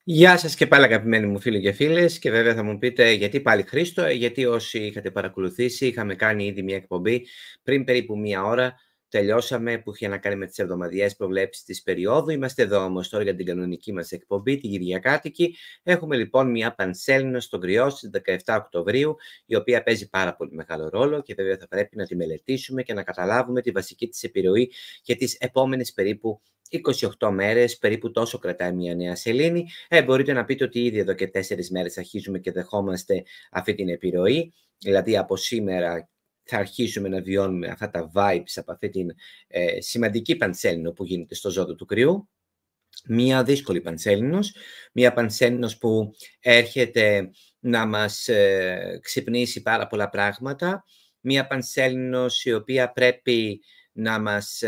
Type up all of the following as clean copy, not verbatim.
Γεια σας και πάλι αγαπημένοι μου φίλοι και φίλες, και βέβαια θα μου πείτε γιατί πάλι Χρήστο, γιατί όσοι είχατε παρακολουθήσει είχαμε κάνει ήδη μια εκπομπή πριν περίπου μία ώρα, τελειώσαμε, που είχε να κάνει με τις εβδομαδιαίες προβλέψεις της περίοδου. Είμαστε εδώ όμως τώρα για την κανονική μας εκπομπή, την Κυριακάτικη. Έχουμε λοιπόν μια πανσέλινο στον Κρυό στις 17 Οκτωβρίου, η οποία παίζει πάρα πολύ μεγάλο ρόλο και βέβαια θα πρέπει να τη μελετήσουμε και να καταλάβουμε τη βασική της επιρροή για τις επόμενες περίπου 28 μέρες, περίπου τόσο κρατάει μια νέα σελήνη. Μπορείτε να πείτε ότι ήδη εδώ και 4 μέρες αρχίζουμε και δεχόμαστε αυτή την επιρροή. Δηλαδή από σήμερα θα αρχίσουμε να βιώνουμε αυτά τα vibes από αυτή την σημαντική πανσέλινο που γίνεται στο ζώδιο του Κρυού. Μία δύσκολη πανσέλινος, μία πανσέλινος που έρχεται να μας ξυπνήσει πάρα πολλά πράγματα. Μία πανσέλινος η οποία πρέπει να μας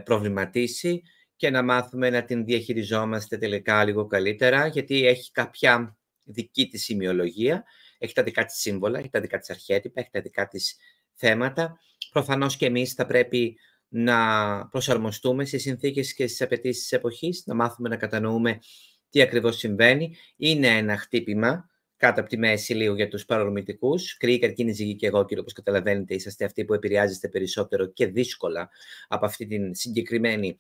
προβληματίσει και να μάθουμε να την διαχειριζόμαστε τελικά λίγο καλύτερα, γιατί έχει κάποια δική της σημειολογία, έχει τα δικά της σύμβολα, έχει τα δικά της αρχέτυπα, έχει τα δικά της θέματα. Προφανώς και εμείς θα πρέπει να προσαρμοστούμε στις συνθήκες και στις απαιτήσεις της εποχής, να μάθουμε να κατανοούμε τι ακριβώς συμβαίνει. Είναι ένα χτύπημα κάτω από τη μέση λίγο για τους παρορμητικούς. Κρύοι, Καρκίνοι, Ζυγοί και Αιγόκυρο, όπως καταλαβαίνετε, είσαστε αυτοί που επηρεάζεστε περισσότερο και δύσκολα από αυτή την συγκεκριμένη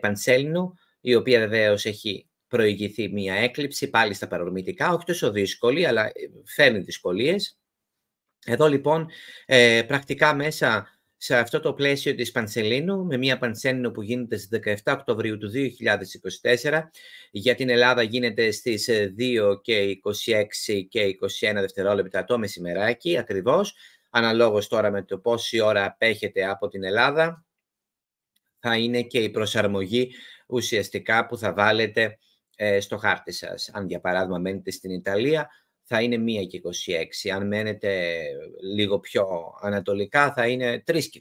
πανσέλινο, η οποία βεβαίως έχει προηγηθεί μια έκλειψη πάλι στα παρορμητικά, όχι τόσο δύσκολη, αλλά φέρνει δυσκολίες. Εδώ λοιπόν πρακτικά μέσα σε αυτό το πλαίσιο της πανσελίνου, με μια πανσέλινο που γίνεται στις 17 Οκτωβρίου του 2024, για την Ελλάδα γίνεται στις 2 και 26 και 21 δευτερόλεπτα το μεσημεράκι, ακριβώς, αναλόγως τώρα με το πόση ώρα απέχετε από την Ελλάδα, θα είναι και η προσαρμογή ουσιαστικά που θα βάλετε στο χάρτη σας. Αν για παράδειγμα μένετε στην Ιταλία, θα είναι 1 και 26. Αν μένετε λίγο πιο ανατολικά, θα είναι 3 και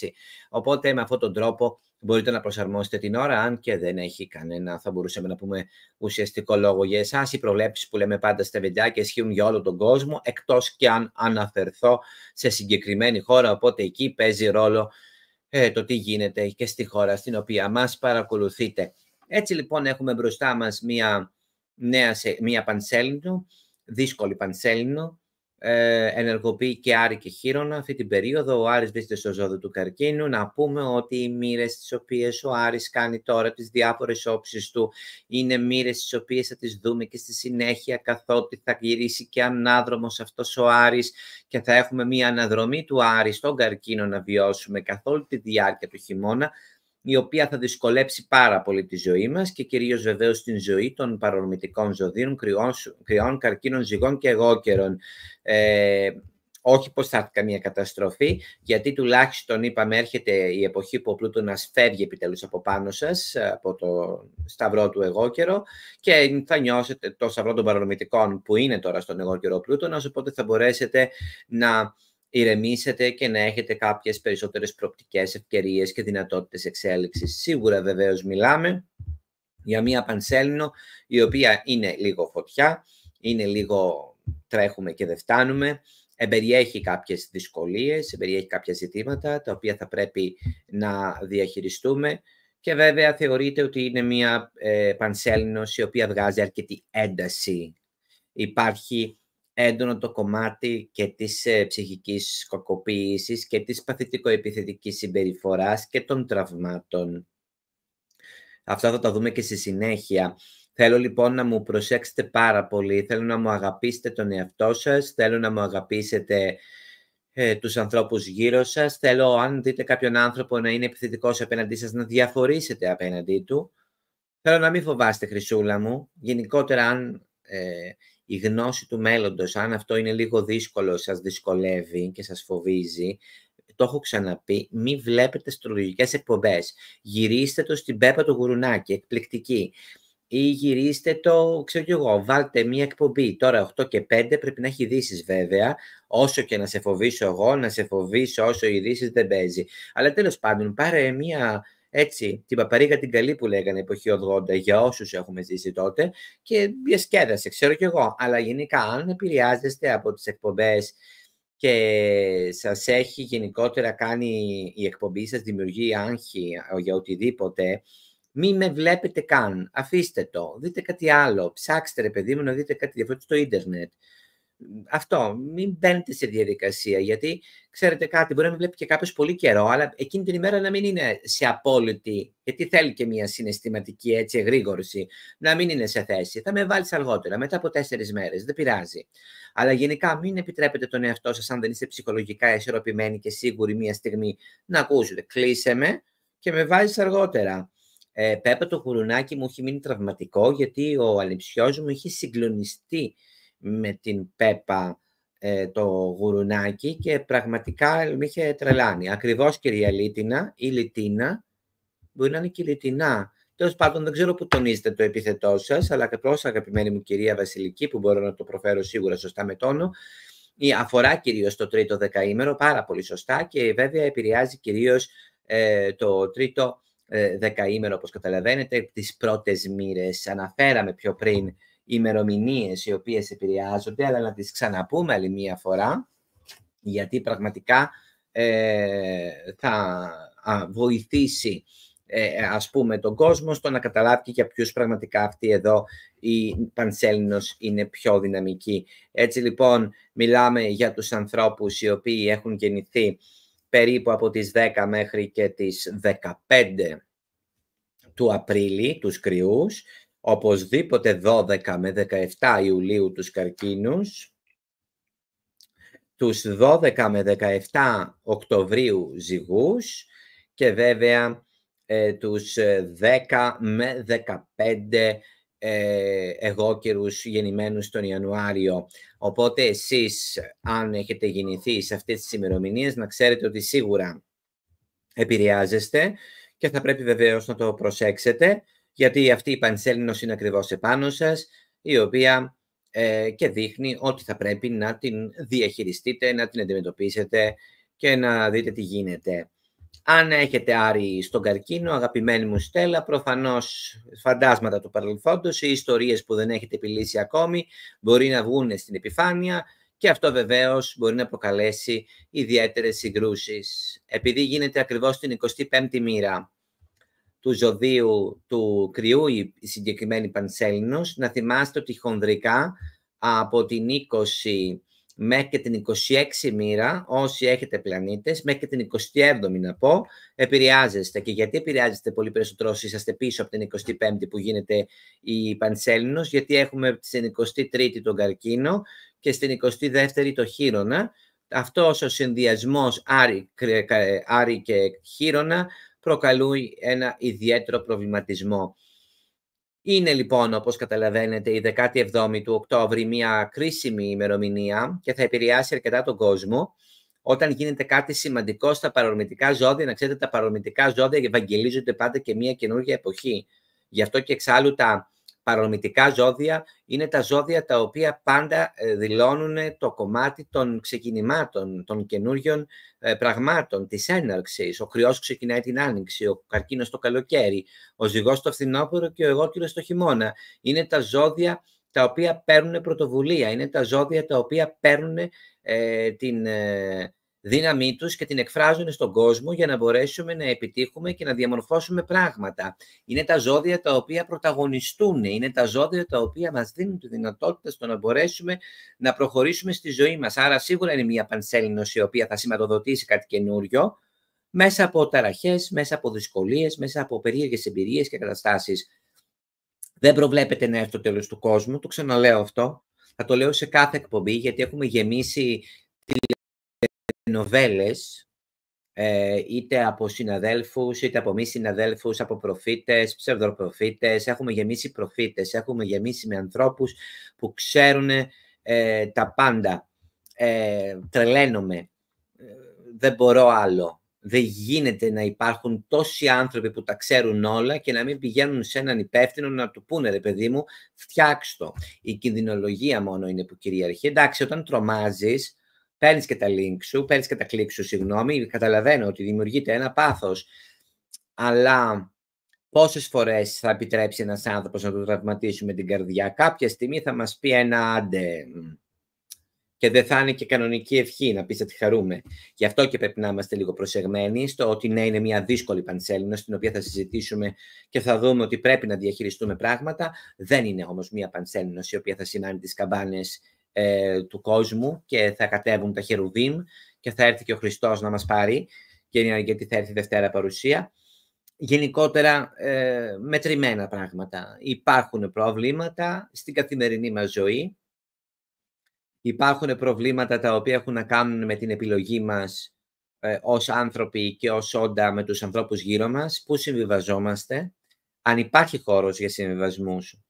26. Οπότε με αυτόν τον τρόπο μπορείτε να προσαρμόσετε την ώρα, αν και δεν έχει κανένα, θα μπορούσαμε να πούμε, ουσιαστικό λόγο για εσάς. Οι προβλέψεις που λέμε πάντα στα βιντεάκια ισχύουν για όλο τον κόσμο, εκτός και αν αναφερθώ σε συγκεκριμένη χώρα, οπότε εκεί παίζει ρόλο το τι γίνεται και στη χώρα στην οποία μας παρακολουθείτε. Έτσι λοιπόν έχουμε μπροστά μας μία πανσέλινο, δύσκολη πανσέλινο, ενεργοποιεί και Άρη και Χείρονα αυτή την περίοδο. Ο Άρης βρίσκεται στο ζώδιο του Καρκίνου. Να πούμε ότι οι μοίρες τις οποίες ο Άρης κάνει τώρα, τις διάφορες όψεις του, είναι μοίρες τις οποίες θα τις δούμε και στη συνέχεια, καθότι θα γυρίσει και ανάδρομος αυτός ο Άρης και θα έχουμε μία αναδρομή του Άρη στον Καρκίνο να βιώσουμε καθ' όλη τη διάρκεια του χειμώνα, η οποία θα δυσκολέψει πάρα πολύ τη ζωή μας και κυρίως βεβαίως την ζωή των παρορμητικών ζωδίων, Κρυών, Καρκίνων, Ζυγών και Αιγόκερων. Όχι πως θα έρθει καμία καταστροφή, γιατί τουλάχιστον είπαμε έρχεται η εποχή που ο Πλούτονας φεύγει επιτέλους από πάνω σας, από το σταυρό του Αιγόκερο, και θα νιώσετε το σταυρό των παρορμητικών που είναι τώρα στον Αιγόκερο Πλούτονας, οπότε θα μπορέσετε να ηρεμήσετε και να έχετε κάποιες περισσότερες προοπτικές, ευκαιρίες και δυνατότητες εξέλιξης. Σίγουρα βεβαίως μιλάμε για μία πανσέλινο η οποία είναι λίγο φωτιά, είναι λίγο τρέχουμε και δεν φτάνουμε, εμπεριέχει κάποιες δυσκολίες, εμπεριέχει κάποια ζητήματα τα οποία θα πρέπει να διαχειριστούμε και βέβαια θεωρείται ότι είναι μία πανσέλινος η οποία βγάζει αρκετή ένταση. Υπάρχει έντονο το κομμάτι και της ψυχικής κακοποίησης και της παθητικοεπιθετικής συμπεριφοράς και των τραυμάτων. Αυτά θα τα δούμε και στη συνέχεια. Θέλω λοιπόν να μου προσέξετε πάρα πολύ, θέλω να μου αγαπήσετε τον εαυτό σας, θέλω να μου αγαπήσετε τους ανθρώπους γύρω σας, θέλω αν δείτε κάποιον άνθρωπο να είναι επιθετικός απέναντί σας να διαφορήσετε απέναντί του. Θέλω να μην φοβάστε, Χρυσούλα μου, γενικότερα αν η γνώση του μέλλοντος, αν αυτό είναι λίγο δύσκολο, σας δυσκολεύει και σας φοβίζει, το έχω ξαναπεί, μη βλέπετε αστρολογικές εκπομπές. Γυρίστε το στην Πέπα το Γουρουνάκι, εκπληκτική. Ή γυρίστε το, ξέρω κι εγώ, βάλτε μία εκπομπή. Τώρα 8 και 5 πρέπει να έχει ειδήσεις βέβαια. Όσο και να σε φοβήσω εγώ, να σε φοβήσω όσο οι ειδήσεις δεν παίζει. Αλλά τέλος πάντων, πάρε μία, έτσι, την παπαρίγα την καλή που λέγανε εποχή 80 για όσους έχουμε ζήσει τότε και διασκέδασε, ξέρω κι εγώ. Αλλά γενικά, αν επηρεάζεστε από τις εκπομπές και σας έχει γενικότερα κάνει η εκπομπή σας, δημιουργεί άγχη για οτιδήποτε, Μη με βλέπετε καν. Αφήστε το. Δείτε κάτι άλλο. Ψάξτε, ρε παιδί μου, να δείτε κάτι διαφορετικό στο ίντερνετ. Αυτό. Μην μπαίνετε σε διαδικασία. Γιατί ξέρετε κάτι, μπορεί να με βλέπει και κάποιο πολύ καιρό, αλλά εκείνη την ημέρα να μην είναι σε απόλυτη. Γιατί θέλει και μια συναισθηματική έτσι εγρήγορση. Να μην είναι σε θέση. Θα με βάλει αργότερα, μετά από 4 μέρες. Δεν πειράζει. Αλλά γενικά μην επιτρέπετε τον εαυτό σας, αν δεν είστε ψυχολογικά ισορροπημένοι και σίγουροι μια στιγμή, να ακούσετε. Κλείσε με και με βάζεις αργότερα. Πέπα, το γουρουνάκι μου έχει μείνει τραυματικό, γιατί ο ανιψιός μου είχε συγκλονιστεί με την Πέπα το γουρουνάκι και πραγματικά με είχε τρελάνει. Ακριβώς, κυρία Λίτινα ή Λιτίνα, μπορεί να είναι και Λιτινά. Τέλος πάντων, δεν ξέρω που τονίζετε το επίθετό σας, αλλά και προς αγαπημένη μου κυρία Βασιλική, που μπορώ να το προφέρω σίγουρα σωστά με τόνο, αφορά κυρίως το τρίτο δεκαήμερο, πάρα πολύ σωστά, και βέβαια επηρεάζει κυρίως το τρίτο δεκαήμερο, όπως καταλαβαίνετε, τις πρώτες μοίρες. Αναφέραμε πιο πριν ημερομηνίες οι οποίες επηρεάζονται, αλλά να τις ξαναπούμε άλλη μία φορά, γιατί πραγματικά θα βοηθήσει ας πούμε τον κόσμο στο να καταλάβει για ποιους πραγματικά αυτή εδώ η Πανσέλινος είναι πιο δυναμική. Έτσι λοιπόν μιλάμε για τους ανθρώπους οι οποίοι έχουν γεννηθεί περίπου από τις 10 μέχρι και τις 15 του Απρίλη, τους κρυούς, οπωσδήποτε 12 με 17 Ιουλίου τους καρκίνους, τους 12 με 17 Οκτωβρίου ζυγούς και βέβαια τους 10 με 15 εγώκερους γεννημένους τον Ιανουάριο. Οπότε εσείς, αν έχετε γεννηθεί σε αυτές τις ημερομηνίες, να ξέρετε ότι σίγουρα επηρεάζεστε και θα πρέπει βεβαίως να το προσέξετε, γιατί αυτή η Πανσέλινος είναι ακριβώς επάνω σας, η οποία και δείχνει ότι θα πρέπει να την διαχειριστείτε, να την αντιμετωπίσετε και να δείτε τι γίνεται. Αν έχετε Άρη στον καρκίνο, αγαπημένη μου Στέλλα, προφανώς φαντάσματα του παρελθόντος ή ιστορίες που δεν έχετε επιλύσει ακόμη μπορεί να βγουν στην επιφάνεια και αυτό βεβαίως μπορεί να προκαλέσει ιδιαίτερες συγκρούσεις. Επειδή γίνεται ακριβώς την 25η μοίρα του ζωδίου του κρυού η συγκεκριμένη Πανσέλινος, να θυμάστε ότι χονδρικά από την 20 μέχρι και την 26η μοίρα, όσοι έχετε πλανήτες, μέχρι και την 27η να πω, επηρεάζεστε. Και γιατί επηρεάζεστε πολύ περισσότερο όσοι είσαστε πίσω από την 25η που γίνεται η Πανσέλινος, γιατί έχουμε στην 23η τον καρκίνο και στην 22η το χείρονα. Αυτός ο συνδυασμός Άρη και χείρονα προκαλούει ένα ιδιαίτερο προβληματισμό. Είναι λοιπόν, όπως καταλαβαίνετε, η 17η του Οκτώβρη μια κρίσιμη ημερομηνία και θα επηρεάσει αρκετά τον κόσμο. Όταν γίνεται κάτι σημαντικό στα παρορμητικά ζώδια, να ξέρετε, τα παρορμητικά ζώδια ευαγγελίζονται πάντα και μια καινούργια εποχή. Γι' αυτό και εξάλλου τα παρορμητικά ζώδια είναι τα ζώδια τα οποία πάντα δηλώνουν το κομμάτι των ξεκινημάτων, των καινούριων πραγμάτων, της έναρξης. Ο κρυός ξεκινάει την άνοιξη, ο καρκίνος το καλοκαίρι, ο ζυγός το φθινόπωρο και ο εγώκερος το χειμώνα. Είναι τα ζώδια τα οποία παίρνουν πρωτοβουλία, είναι τα ζώδια τα οποία παίρνουν την δύναμή τους και την εκφράζουν στον κόσμο για να μπορέσουμε να επιτύχουμε και να διαμορφώσουμε πράγματα. Είναι τα ζώδια τα οποία πρωταγωνιστούν, είναι τα ζώδια τα οποία μας δίνουν τη δυνατότητα στο να μπορέσουμε να προχωρήσουμε στη ζωή μας. Άρα σίγουρα είναι μια Πανσέλινος η οποία θα σηματοδοτήσει κάτι καινούριο, μέσα από ταραχές, μέσα από δυσκολίες, μέσα από περίεργες εμπειρίες και καταστάσεις. Δεν προβλέπεται να έρθει το τέλος του κόσμου, το ξαναλέω αυτό. Θα το λέω σε κάθε εκπομπή, γιατί έχουμε γεμίσει νοβέλες, είτε από συναδέλφους, είτε από μη συναδέλφους, από προφήτες, ψευδοπροφήτες. Έχουμε γεμίσει προφήτες, έχουμε γεμίσει με ανθρώπους που ξέρουν τα πάντα. Τρελαίνομαι. Δεν μπορώ άλλο. Δεν γίνεται να υπάρχουν τόσοι άνθρωποι που τα ξέρουν όλα και να μην πηγαίνουν σε έναν υπεύθυνο να του πούνε, ρε παιδί μου, φτιάξ' το. Η κινδυνολογία μόνο είναι που κυριαρχεί. Εντάξει, όταν τρομάζεις, παίρνεις και τα link σου, παίρνεις και τα κλικ σου, συγγνώμη, καταλαβαίνω ότι δημιουργείται ένα πάθος, αλλά πόσες φορές θα επιτρέψει ένας άνθρωπος να του τραυματίσουμε την καρδιά? Κάποια στιγμή θα μας πει ένα άντε, Και δεν θα είναι και κανονική ευχή να πεις ότι χαρούμε. Γι' αυτό και πρέπει να είμαστε λίγο προσεγμένοι στο ότι ναι, είναι μια δύσκολη πανσέλινος, στην οποία θα συζητήσουμε και θα δούμε ότι πρέπει να διαχειριστούμε πράγματα. Δεν είναι όμως μια πανσέλινος η οποία θα σημάνει τις καμπάνες του κόσμου και θα κατέβουν τα χερουβίμ και θα έρθει και ο Χριστός να μας πάρει, γιατί θα έρθει Δευτέρα παρουσία. Γενικότερα μετρημένα πράγματα. Υπάρχουν προβλήματα στην καθημερινή μας ζωή. Υπάρχουν προβλήματα τα οποία έχουν να κάνουν με την επιλογή μας ως άνθρωποι και ως όντα με τους ανθρώπους γύρω μας. Πού συμβιβαζόμαστε, αν υπάρχει χώρος για συμβιβασμούς.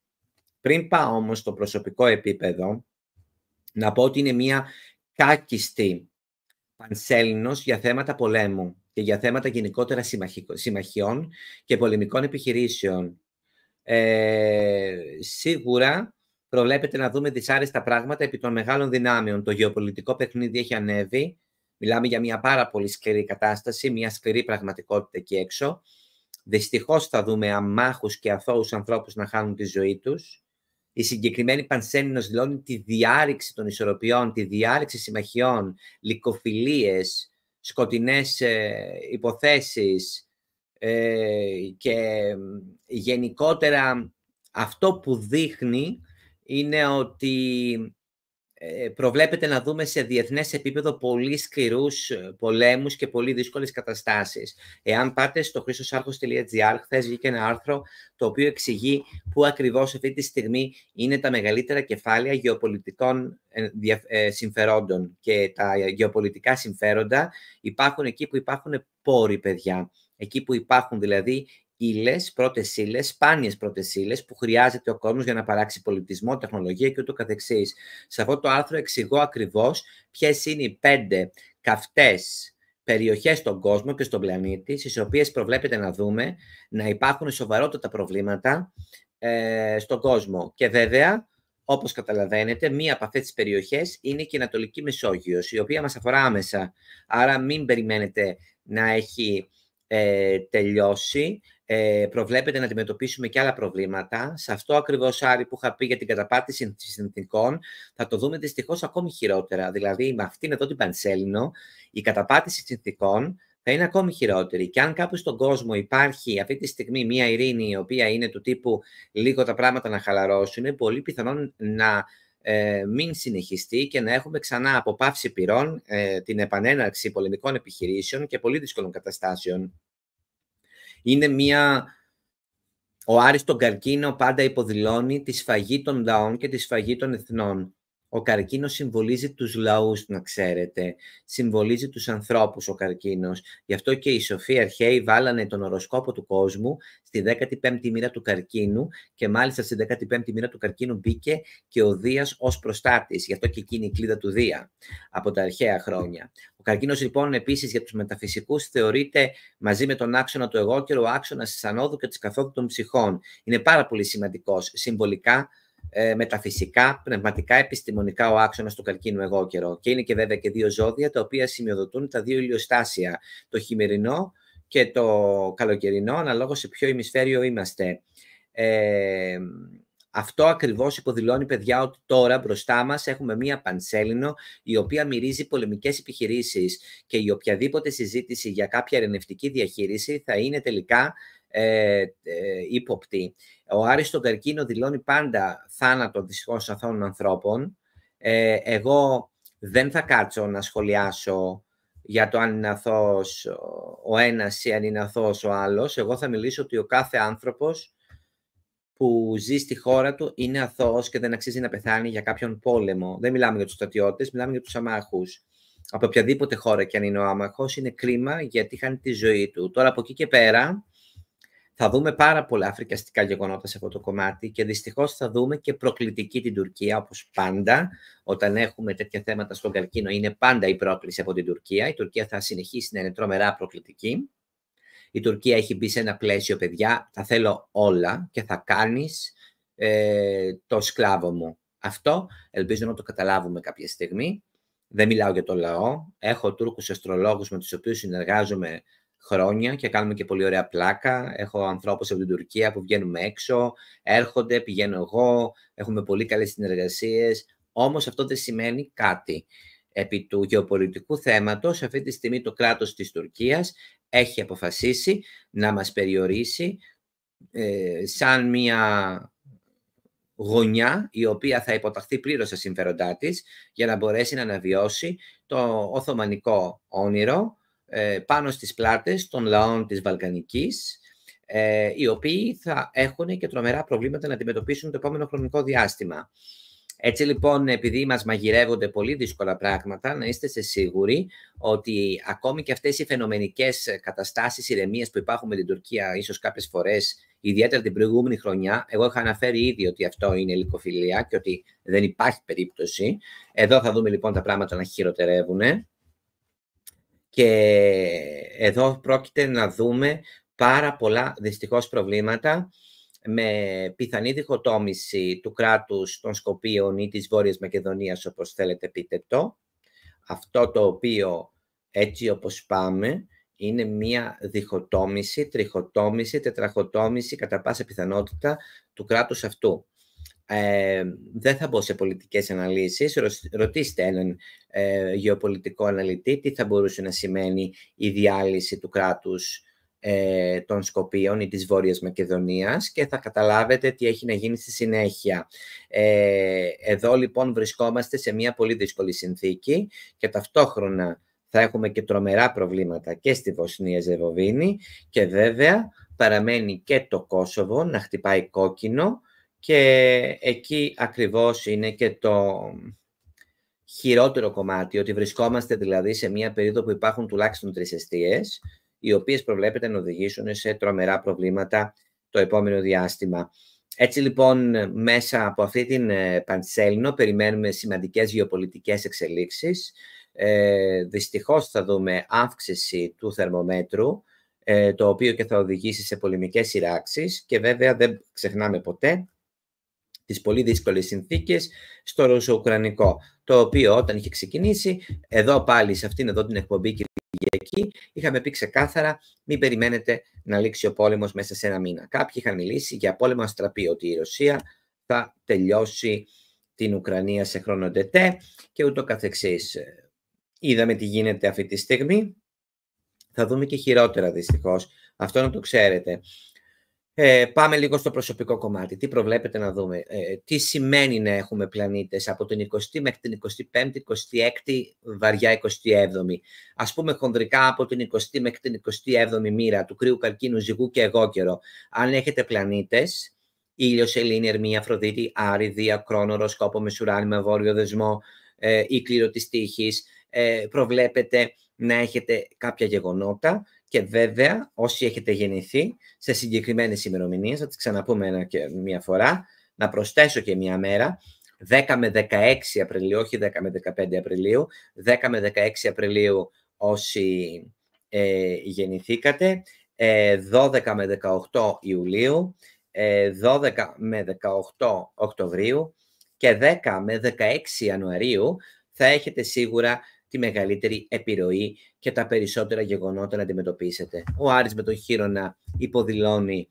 Πριν πάω όμως στο προσωπικό επίπεδο, να πω ότι είναι μια κάκιστη πανσέλινος για θέματα πολέμου και για θέματα γενικότερα συμμαχιών και πολεμικών επιχειρήσεων. Σίγουρα προβλέπεται να δούμε δυσάρεστα πράγματα επί των μεγάλων δυνάμεων. Το γεωπολιτικό παιχνίδι έχει ανέβει. Μιλάμε για μια πάρα πολύ σκληρή κατάσταση, μια σκληρή πραγματικότητα εκεί έξω. Δυστυχώς θα δούμε αμάχους και αθώους ανθρώπους να χάνουν τη ζωή τους. Η συγκεκριμένη πανσέλινος δηλώνει τη διάρρηξη των ισορροπιών, τη διάρρηξη συμμαχιών, λυκοφιλίες, σκοτεινές υποθέσεις και γενικότερα αυτό που δείχνει είναι ότι προβλέπεται να δούμε σε διεθνές επίπεδο πολύ σκληρούς πολέμους και πολύ δύσκολες καταστάσεις. Εάν πάτε στο christosarchos.gr, χθες βγήκε ένα άρθρο το οποίο εξηγεί πού ακριβώς αυτή τη στιγμή είναι τα μεγαλύτερα κεφάλαια γεωπολιτικών συμφερόντων. Και τα γεωπολιτικά συμφέροντα υπάρχουν εκεί που υπάρχουν πόροι, παιδιά. Εκεί που υπάρχουν δηλαδή ύλες, πρώτες ύλες, σπάνιες πρώτες ύλες που χρειάζεται ο κόσμος για να παράξει πολιτισμό, τεχνολογία και ούτω καθεξής. Σε αυτό το άρθρο εξηγώ ακριβώς ποιες είναι οι 5 καυτές περιοχές στον κόσμο και στον πλανήτη, στις οποίες προβλέπεται να δούμε να υπάρχουν σοβαρότατα προβλήματα στον κόσμο. Και βέβαια, όπως καταλαβαίνετε, μία από αυτές τις περιοχές είναι και η Ανατολική Μεσόγειος, η οποία μας αφορά άμεσα. Άρα μην περιμένετε να έχει τελειώσει. Προβλέπεται να αντιμετωπίσουμε και άλλα προβλήματα. Σε αυτό ακριβώς, Άρη, που είχα πει για την καταπάτηση συνθήκων, θα το δούμε δυστυχώς ακόμη χειρότερα. Δηλαδή, με αυτήν εδώ την πανσέλινο, η καταπάτηση συνθήκων θα είναι ακόμη χειρότερη. Και αν κάπου στον κόσμο υπάρχει αυτή τη στιγμή μια ειρήνη, η οποία είναι του τύπου λίγο τα πράγματα να χαλαρώσουν, είναι πολύ πιθανόν να μην συνεχιστεί και να έχουμε ξανά από πάυση πυρών την επανέναρξη πολεμικών επιχειρήσεων και πολύ δύσκολων καταστάσεων. Είναι ο Άρης τον καρκίνο πάντα υποδηλώνει τη σφαγή των λαών και τη σφαγή των εθνών. Ο καρκίνος συμβολίζει τους λαούς, να ξέρετε. Συμβολίζει τους ανθρώπους ο καρκίνος. Γι' αυτό και οι σοφοί αρχαίοι βάλανε τον οροσκόπο του κόσμου στη 15η μοίρα του καρκίνου και μάλιστα στη 15η μοίρα του καρκίνου μπήκε και ο Δίας ως προστάτης. Γι' αυτό και εκείνη η κλίδα του Δία από τα αρχαία χρόνια. Ο καρκίνος λοιπόν επίσης για τους μεταφυσικούς θεωρείται μαζί με τον άξονα του εγώκερου ο άξονας της ανόδου και της καθόδου των ψυχών. Είναι πάρα πολύ σημαντικός συμβολικά, μεταφυσικά, πνευματικά, επιστημονικά ο άξονας του καρκίνου εγώκερο. Και είναι και βέβαια και 2 ζώδια τα οποία σημειοδοτούν τα 2 ηλιοστάσια, το χειμερινό και το καλοκαιρινό, αναλόγως σε ποιο ημισφαίριο είμαστε. Αυτό ακριβώς υποδηλώνει, παιδιά, ότι τώρα μπροστά μας έχουμε μία πανσέλινο η οποία μυρίζει πολεμικές επιχειρήσεις και η οποιαδήποτε συζήτηση για κάποια ειρηνευτική διαχείριση θα είναι τελικά ύποπτη. Ο Άρης στον καρκίνο δηλώνει πάντα θάνατο δυστυχώς αθώων ανθρώπων. Εγώ δεν θα κάτσω να σχολιάσω για το αν είναι αθώος ο ένας ή αν είναι αθώος ο άλλος. Εγώ θα μιλήσω ότι ο κάθε άνθρωπος που ζει στη χώρα του είναι αθώος και δεν αξίζει να πεθάνει για κάποιον πόλεμο. Δεν μιλάμε για τους στρατιώτες, μιλάμε για τους αμάχους. Από οποιαδήποτε χώρα και αν είναι ο άμαχος, είναι κρίμα γιατί χάνει τη ζωή του. Τώρα από εκεί και πέρα θα δούμε πάρα πολλά φρικιαστικά γεγονότα σε αυτό το κομμάτι και δυστυχώς θα δούμε και προκλητική την Τουρκία, όπως πάντα. Όταν έχουμε τέτοια θέματα στον καρκίνο, είναι πάντα η πρόκληση από την Τουρκία. Η Τουρκία θα συνεχίσει να είναι τρομερά προκλητική. Η Τουρκία έχει μπει σε ένα πλαίσιο, παιδιά, θα θέλω όλα και θα κάνεις το σκλάβο μου. Αυτό ελπίζω να το καταλάβουμε κάποια στιγμή. Δεν μιλάω για το λαό. Έχω Τούρκους αστρολόγους με τους οποίους συνεργάζομαι χρόνια και κάνουμε και πολύ ωραία πλάκα. Έχω ανθρώπους από την Τουρκία που βγαίνουμε έξω, έρχονται, πηγαίνω εγώ, έχουμε πολύ καλές συνεργασίες. Όμως αυτό δεν σημαίνει κάτι. Επί του γεωπολιτικού θέματος, αυτή τη στιγμή το κράτος της Τουρκίας έχει αποφασίσει να μας περιορίσει σαν μια γωνιά η οποία θα υποταχθεί πλήρως στα συμφέροντά της για να μπορέσει να αναβιώσει το οθωμανικό όνειρο πάνω στις πλάτες των λαών της Βαλκανικής, οι οποίοι θα έχουν και τρομερά προβλήματα να αντιμετωπίσουν το επόμενο χρονικό διάστημα. Έτσι λοιπόν, επειδή μας μαγειρεύονται πολύ δύσκολα πράγματα, να είστε σίγουροι ότι ακόμη και αυτές οι φαινομενικές καταστάσεις ηρεμίας που υπάρχουν με την Τουρκία, ίσως κάποιες φορές, ιδιαίτερα την προηγούμενη χρονιά, εγώ είχα αναφέρει ήδη ότι αυτό είναι λυκοφιλία και ότι δεν υπάρχει περίπτωση. Εδώ θα δούμε λοιπόν τα πράγματα να χειροτερεύουν. Και εδώ πρόκειται να δούμε πάρα πολλά δυστυχώς προβλήματα με πιθανή διχοτόμηση του κράτους των Σκοπίων ή της Βόρειας Μακεδονίας, όπως θέλετε πείτε το. Αυτό το οποίο, έτσι όπως πάμε, είναι μία διχοτόμηση, τριχοτόμηση, τετραχοτόμηση κατά πάσα πιθανότητα του κράτους αυτού. Δεν θα μπω σε πολιτικές αναλύσεις. Ρωτήστε έναν γεωπολιτικό αναλυτή τι θα μπορούσε να σημαίνει η διάλυση του κράτους των Σκοπίων ή της Βόρειας Μακεδονίας και θα καταλάβετε τι έχει να γίνει στη συνέχεια. Εδώ λοιπόν βρισκόμαστε σε μια πολύ δύσκολη συνθήκη και ταυτόχρονα θα έχουμε και τρομερά προβλήματα και στη Βοσνία Ζεγοβίνη και βέβαια παραμένει και το Κόσοβο να χτυπάει κόκκινο και εκεί ακριβώς είναι και το χειρότερο κομμάτι, ότι βρισκόμαστε δηλαδή σε μια περίοδο που υπάρχουν τουλάχιστον 3 εστίες, οι οποίες προβλέπεται να οδηγήσουν σε τρομερά προβλήματα το επόμενο διάστημα. Έτσι λοιπόν, μέσα από αυτή την πανσέλινο περιμένουμε σημαντικές γεωπολιτικές εξελίξεις. Δυστυχώς θα δούμε αύξηση του θερμομέτρου, το οποίο και θα οδηγήσει σε πολεμικές σειράξεις και βέβαια δεν ξεχνάμε ποτέ τις πολύ δύσκολες συνθήκες στο Ρωσο-Ουκρανικό, το οποίο όταν είχε ξεκινήσει, εδώ πάλι σε αυτήν εδώ την εκπομπή Κυριακή, είχαμε πει ξεκάθαρα μην περιμένετε να λήξει ο πόλεμος μέσα σε 1 μήνα. Κάποιοι είχαν μιλήσει για πόλεμο αστραπή, ότι η Ρωσία θα τελειώσει την Ουκρανία σε χρόνο ντετέ και ούτω καθεξής. Είδαμε τι γίνεται αυτή τη στιγμή. Θα δούμε και χειρότερα δυστυχώς. Αυτό να το ξέρετε. Πάμε λίγο στο προσωπικό κομμάτι. Τι προβλέπετε να δούμε. Τι σημαίνει να έχουμε πλανήτες από την 20η μέχρι την 25η, 26η, βαριά 27η. Ας πούμε χονδρικά από την 20η μέχρι την 27η μοίρα του κρύου, καρκίνου, ζυγού και εγώκερο. Αν έχετε πλανήτες, Ήλιο, Σελήνη, Ερμή, Αφροδίτη, Άρη, Δία, Κρόνο, Οροσκόπο, Μεσουράνημα, Βόρειο Δεσμό ή κλήρο της τύχης, προβλέπετε να έχετε κάποια γεγονότα. Και βέβαια, όσοι έχετε γεννηθεί σε συγκεκριμένες ημερομηνίες, θα τις ξαναπούμε μια φορά, να προσθέσω και μια μέρα, 10 με 16 Απριλίου, όχι 10 με 15 Απριλίου, 10 με 16 Απριλίου όσοι γεννηθήκατε, 12 με 18 Ιουλίου, 12 με 18 Οκτωβρίου και 10 με 16 Ιανουαρίου θα έχετε σίγουρα τη μεγαλύτερη επιρροή και τα περισσότερα γεγονότα να αντιμετωπίσετε. Ο Άρης με τον Χείρονα υποδηλώνει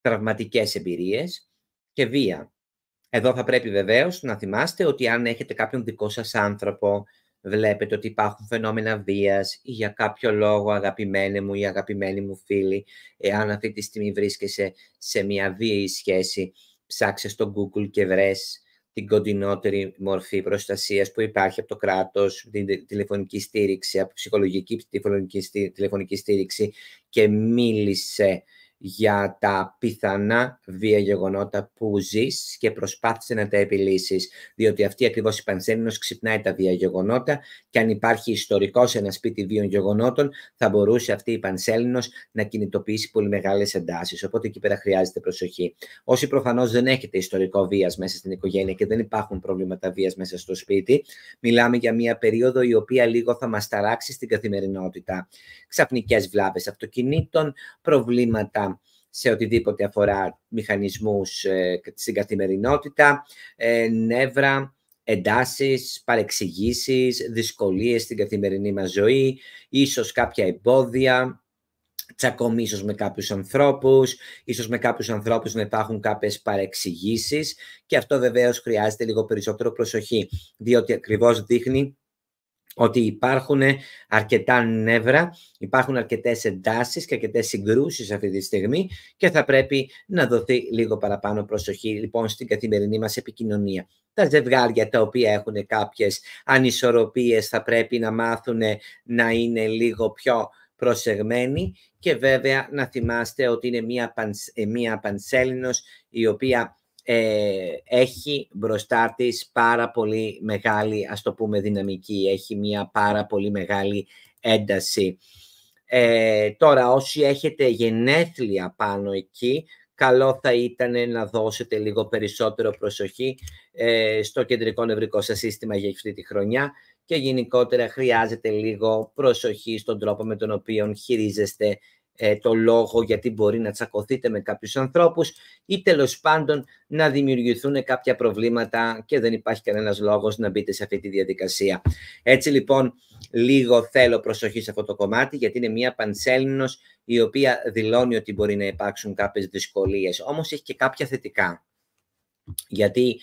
τραυματικές εμπειρίες και βία. Εδώ θα πρέπει βεβαίως να θυμάστε ότι αν έχετε κάποιον δικό σας άνθρωπο, βλέπετε ότι υπάρχουν φαινόμενα βίας ή για κάποιο λόγο αγαπημένοι μου ή αγαπημένοι μου φίλοι, εάν αυτή τη στιγμή βρίσκεσαι σε μια βίαιη σχέση, ψάξε στο Google και βρες την κοντινότερη μορφή προστασίας που υπάρχει από το κράτος, την τηλεφωνική στήριξη, από ψυχολογική τηλεφωνική στήριξη και μίλησε για τα πιθανά βία γεγονότα που ζεις και προσπάθησε να τα επιλύσεις, διότι αυτή ακριβώς η πανσέλινος ξυπνάει τα βία γεγονότα και αν υπάρχει ιστορικό σε ένα σπίτι βίων γεγονότων θα μπορούσε αυτή η πανσέλινος να κινητοποιήσει πολύ μεγάλες εντάσεις, οπότε εκεί πέρα χρειάζεται προσοχή. Όσοι προφανώς δεν έχετε ιστορικό βίας μέσα στην οικογένεια και δεν υπάρχουν προβλήματα βίας μέσα στο σπίτι, μιλάμε για μια περίοδο η οποία λίγο θα μας ταράξει στην καθημερινότητα. Ξαφνικές βλάβες αυτοκινήτων, προβλήματα σε οτιδήποτε αφορά μηχανισμούς στην καθημερινότητα, νεύρα, εντάσεις, παρεξηγήσεις, δυσκολίες στην καθημερινή μας ζωή, ίσως κάποια εμπόδια, τσακωμοί ίσως με κάποιους ανθρώπους, ίσως με κάποιους ανθρώπους να υπάρχουν κάποιες παρεξηγήσεις και αυτό βεβαίως χρειάζεται λίγο περισσότερο προσοχή, διότι ακριβώς δείχνει ότι υπάρχουν αρκετά νεύρα, υπάρχουν αρκετές εντάσεις και αρκετές συγκρούσεις αυτή τη στιγμή και θα πρέπει να δοθεί λίγο παραπάνω προσοχή λοιπόν στην καθημερινή μας επικοινωνία. Τα ζευγάρια τα οποία έχουν κάποιες ανισορροπίες θα πρέπει να μάθουν να είναι λίγο πιο προσεγμένοι και βέβαια να θυμάστε ότι είναι μία πανσέλινος η οποία έχει μπροστά της πάρα πολύ μεγάλη, ας το πούμε, δυναμική, έχει μια πάρα πολύ μεγάλη ένταση. Τώρα, όσοι έχετε γενέθλια πάνω εκεί, καλό θα ήταν να δώσετε λίγο περισσότερο προσοχή στο κεντρικό νευρικό σας σύστημα για αυτή τη χρονιά και γενικότερα χρειάζεται λίγο προσοχή στον τρόπο με τον οποίο χειρίζεστε το λόγο, γιατί μπορεί να τσακωθείτε με κάποιους ανθρώπους ή τέλος πάντων να δημιουργηθούν κάποια προβλήματα και δεν υπάρχει κανένας λόγος να μπείτε σε αυτή τη διαδικασία. Έτσι λοιπόν λίγο θέλω προσοχή σε αυτό το κομμάτι, γιατί είναι μια πανσέλινος η οποία δηλώνει ότι μπορεί να υπάρξουν κάποιες δυσκολίες, όμως έχει και κάποια θετικά, γιατί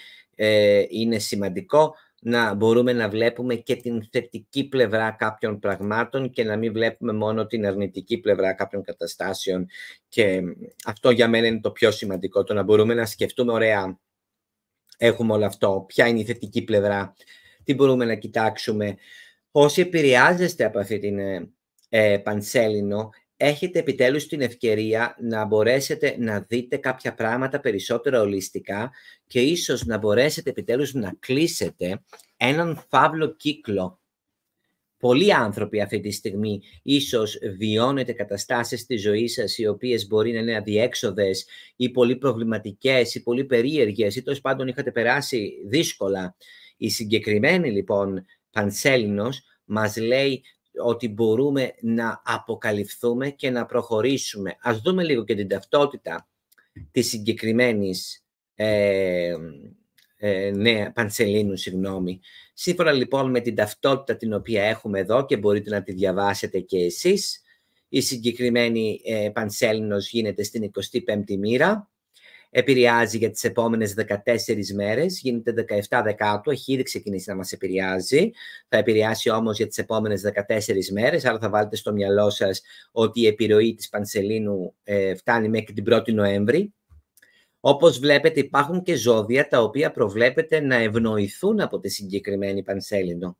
είναι σημαντικό να μπορούμε να βλέπουμε και την θετική πλευρά κάποιων πραγμάτων και να μην βλέπουμε μόνο την αρνητική πλευρά κάποιων καταστάσεων. Και αυτό για μένα είναι το πιο σημαντικό, το να μπορούμε να σκεφτούμε, ωραία, έχουμε όλο αυτό, ποια είναι η θετική πλευρά, τι μπορούμε να κοιτάξουμε. Όσοι επηρεάζεστε από αυτή την πανσέλινο, έχετε επιτέλους την ευκαιρία να μπορέσετε να δείτε κάποια πράγματα περισσότερο ολιστικά και ίσως να μπορέσετε επιτέλους να κλείσετε έναν φαύλο κύκλο. Πολλοί άνθρωποι αυτή τη στιγμή ίσως βιώνετε καταστάσεις στη ζωή σας οι οποίες μπορεί να είναι αδιέξοδες ή πολύ προβληματικές ή πολύ περίεργες ή τέλος πάντων είχατε περάσει δύσκολα. Η συγκεκριμένη λοιπόν πανσέλινος μας λέει ότι μπορούμε να αποκαλυφθούμε και να προχωρήσουμε. Ας δούμε λίγο και την ταυτότητα της συγκεκριμένης πανσελίνου, Σύμφωνα λοιπόν με την ταυτότητα την οποία έχουμε εδώ και μπορείτε να τη διαβάσετε και εσείς, η συγκεκριμένη πανσέλινος γίνεται στην 25η μοίρα, επηρεάζει για τις επόμενες 14 μέρες, γίνεται 17 Δεκάτου, έχει ήδη ξεκινήσει να μας επηρεάζει, θα επηρεάσει όμως για τις επόμενες 14 μέρες, άρα θα βάλετε στο μυαλό σας ότι η επιρροή της πανσελίνου φτάνει μέχρι την 1η Νοέμβρη. Όπως βλέπετε υπάρχουν και ζώδια τα οποία προβλέπετε να ευνοηθούν από τη συγκεκριμένη πανσέλινο.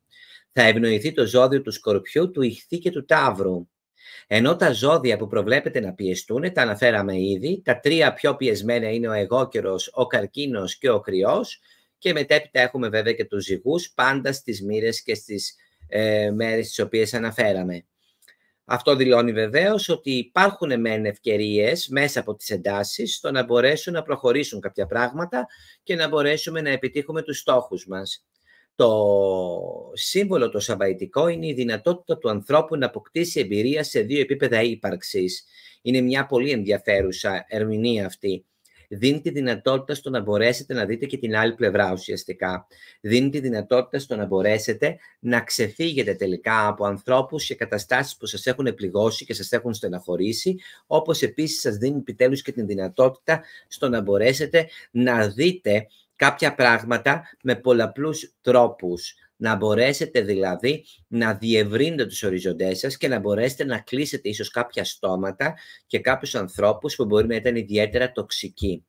Θα ευνοηθεί το ζώδιο του Σκορπιού, του Ιχθύ και του Ταύρου. Ενώ τα ζώδια που προβλέπετε να πιεστούν, τα αναφέραμε ήδη, τα τρία πιο πιεσμένα είναι ο Αιγόκερος, ο Καρκίνος και ο Κριός και μετέπειτα έχουμε βέβαια και τους Ζυγούς, πάντα στις μοίρες και στις μέρες τις οποίες αναφέραμε. Αυτό δηλώνει βεβαίως ότι υπάρχουν μεν ευκαιρίες μέσα από τις εντάσεις στο να μπορέσουν να προχωρήσουν κάποια πράγματα και να μπορέσουμε να επιτύχουμε τους στόχους μας. Το σύμβολο το σαββαϊτικό είναι η δυνατότητα του ανθρώπου να αποκτήσει εμπειρία σε δύο επίπεδα ύπαρξης. Είναι μια πολύ ενδιαφέρουσα ερμηνεία αυτή. Δίνει τη δυνατότητα στο να μπορέσετε να δείτε και την άλλη πλευρά ουσιαστικά. Δίνει τη δυνατότητα στο να μπορέσετε να ξεφύγετε τελικά από ανθρώπους και καταστάσεις που σας έχουν πληγώσει και σας έχουν στεναχωρήσει, όπως επίσης σας δίνει επιτέλους και την δυνατότητα στο να μπορέσετε να δείτε κάποια πράγματα με πολλαπλούς τρόπους. Να μπορέσετε δηλαδή να διευρύνετε τους οριζοντές σας και να μπορέσετε να κλείσετε ίσως κάποια στόματα και κάποιους ανθρώπους που μπορεί να ήταν ιδιαίτερα τοξικοί.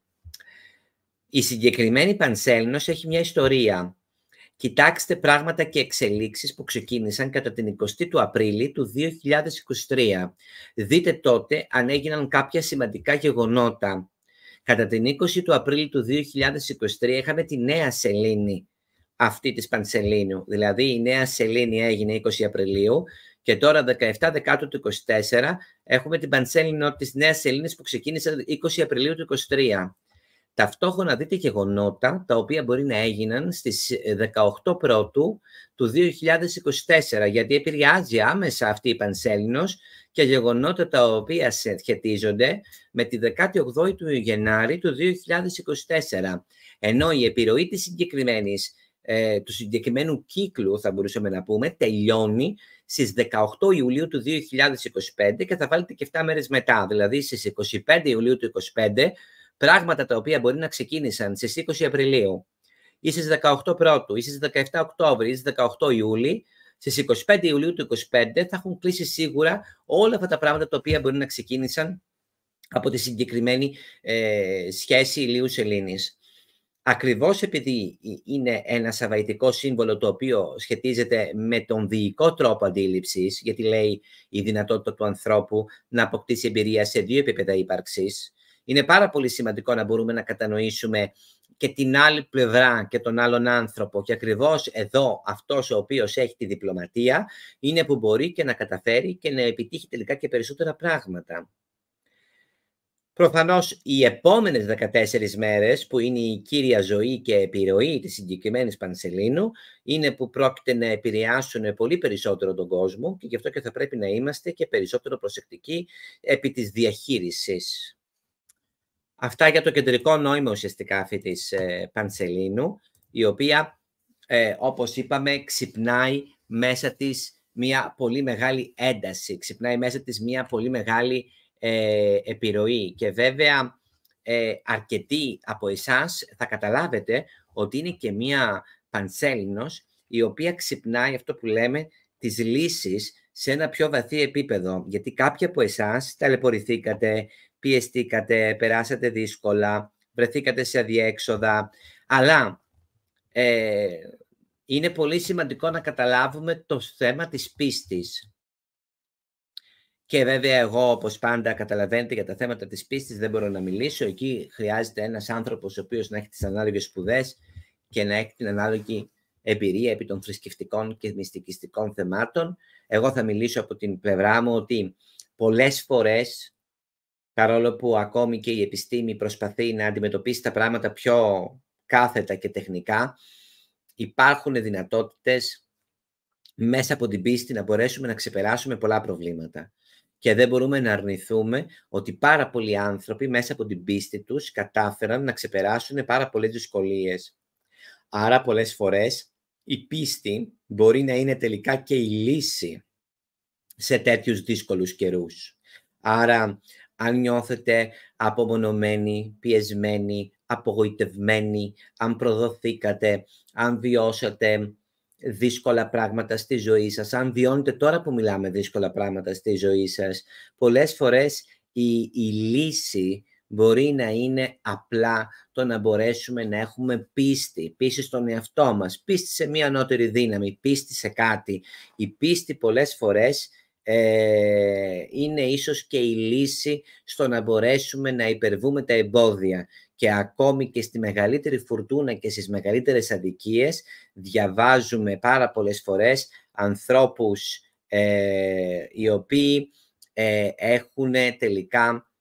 Η συγκεκριμένη πανσέλινος έχει μια ιστορία. Κοιτάξτε πράγματα και εξελίξεις που ξεκίνησαν κατά την 20η του Απρίλη του 2023. Δείτε τότε αν έγιναν κάποια σημαντικά γεγονότα. Κατά την 20 του Απρίλη του 2023 είχαμε τη νέα σελήνη αυτή της πανσελίνου. Δηλαδή η νέα σελήνη έγινε 20 Απριλίου και τώρα 17 Δεκάτου του 2024 έχουμε την πανσέλινο της νέας σελήνης που ξεκίνησε 20 Απριλίου του 2023. Ταυτόχρονα δείτε γεγονότα τα οποία μπορεί να έγιναν στις 18 Πρώτου του 2024, γιατί επηρεάζει άμεσα αυτή η πανσέλινος και γεγονότα τα οποία σχετίζονται με τη 18η του Γενάρη του 2024. Ενώ η επιρροή της συγκεκριμένης του συγκεκριμένου κύκλου, θα μπορούσαμε να πούμε, τελειώνει στις 18 Ιουλίου του 2025 και θα βάλετε και 7 μέρες μετά, δηλαδή στις 25 Ιουλίου του 2025, πράγματα τα οποία μπορεί να ξεκίνησαν στις 20 Απριλίου ή στις 18 Πρώτου ή στις 17 Οκτώβρη ή στις 18 Ιούλη, στις 25 Ιουλίου του 2025 θα έχουν κλείσει σίγουρα όλα αυτά τα πράγματα τα οποία μπορεί να ξεκίνησαν από τη συγκεκριμένη σχέση ηλίου-σελήνης. Ακριβώς επειδή είναι ένα σαββαϊτικό σύμβολο το οποίο σχετίζεται με τον διοικό τρόπο αντίληψης, γιατί λέει η δυνατότητα του ανθρώπου να αποκτήσει εμπειρία σε 2 επίπεδα ύπαρξης, είναι πάρα πολύ σημαντικό να μπορούμε να κατανοήσουμε και την άλλη πλευρά και τον άλλον άνθρωπο. Και ακριβώς εδώ αυτός ο οποίος έχει τη διπλωματία είναι που μπορεί και να καταφέρει και να επιτύχει τελικά και περισσότερα πράγματα. Προφανώς οι επόμενες 14 μέρες, που είναι η κύρια ζωή και επιρροή της συγκεκριμένης Πανσελήνου, είναι που πρόκειται να επηρεάσουν πολύ περισσότερο τον κόσμο και γι' αυτό και θα πρέπει να είμαστε και περισσότερο προσεκτικοί επί της διαχείρισης. Αυτά για το κεντρικό νόημα ουσιαστικά αυτή της Πανσελήνου, η οποία, όπως είπαμε, ξυπνάει μέσα της μια πολύ μεγάλη ένταση, ξυπνάει μέσα της μια πολύ μεγάλη επιρροή και βέβαια αρκετοί από εσάς θα καταλάβετε ότι είναι και μία Πανσέλινος η οποία ξυπνάει αυτό που λέμε τις λύσεις σε ένα πιο βαθύ επίπεδο, γιατί κάποιοι από εσάς ταλαιπωρηθήκατε, πιεστήκατε, περάσατε δύσκολα, βρεθήκατε σε αδιέξοδα, αλλά είναι πολύ σημαντικό να καταλάβουμε το θέμα της πίστης. Και βέβαια εγώ, όπως πάντα καταλαβαίνετε, για τα θέματα της πίστης δεν μπορώ να μιλήσω. Εκεί χρειάζεται ένας άνθρωπος ο οποίος να έχει τις ανάλογες σπουδές και να έχει την ανάλογη εμπειρία επί των θρησκευτικών και μυστικιστικών θεμάτων. Εγώ θα μιλήσω από την πλευρά μου ότι πολλές φορές, παρόλο που ακόμη και η επιστήμη προσπαθεί να αντιμετωπίσει τα πράγματα πιο κάθετα και τεχνικά, υπάρχουν δυνατότητες μέσα από την πίστη να μπορέσουμε να ξεπεράσουμε πολλά προβλήματα. Και δεν μπορούμε να αρνηθούμε ότι πάρα πολλοί άνθρωποι μέσα από την πίστη τους κατάφεραν να ξεπεράσουν πάρα πολλές δυσκολίες. Άρα πολλές φορές η πίστη μπορεί να είναι τελικά και η λύση σε τέτοιους δύσκολους καιρούς. Άρα αν νιώθετε απομονωμένοι, πιεσμένοι, απογοητευμένοι, αν προδοθήκατε, αν βιώσατε δύσκολα πράγματα στη ζωή σας, αν βιώνετε τώρα που μιλάμε δύσκολα πράγματα στη ζωή σας, πολλές φορές η λύση μπορεί να είναι απλά το να μπορέσουμε να έχουμε πίστη, πίστη στον εαυτό μας, πίστη σε μια ανώτερη δύναμη, πίστη σε κάτι. Η πίστη πολλές φορές είναι ίσως και η λύση στο να μπορέσουμε να υπερβούμε τα εμπόδια. Και ακόμη και στη μεγαλύτερη φουρτούνα και στις μεγαλύτερες αδικίες διαβάζουμε πάρα πολλές φορές ανθρώπους οι οποίοι έχουν τελικά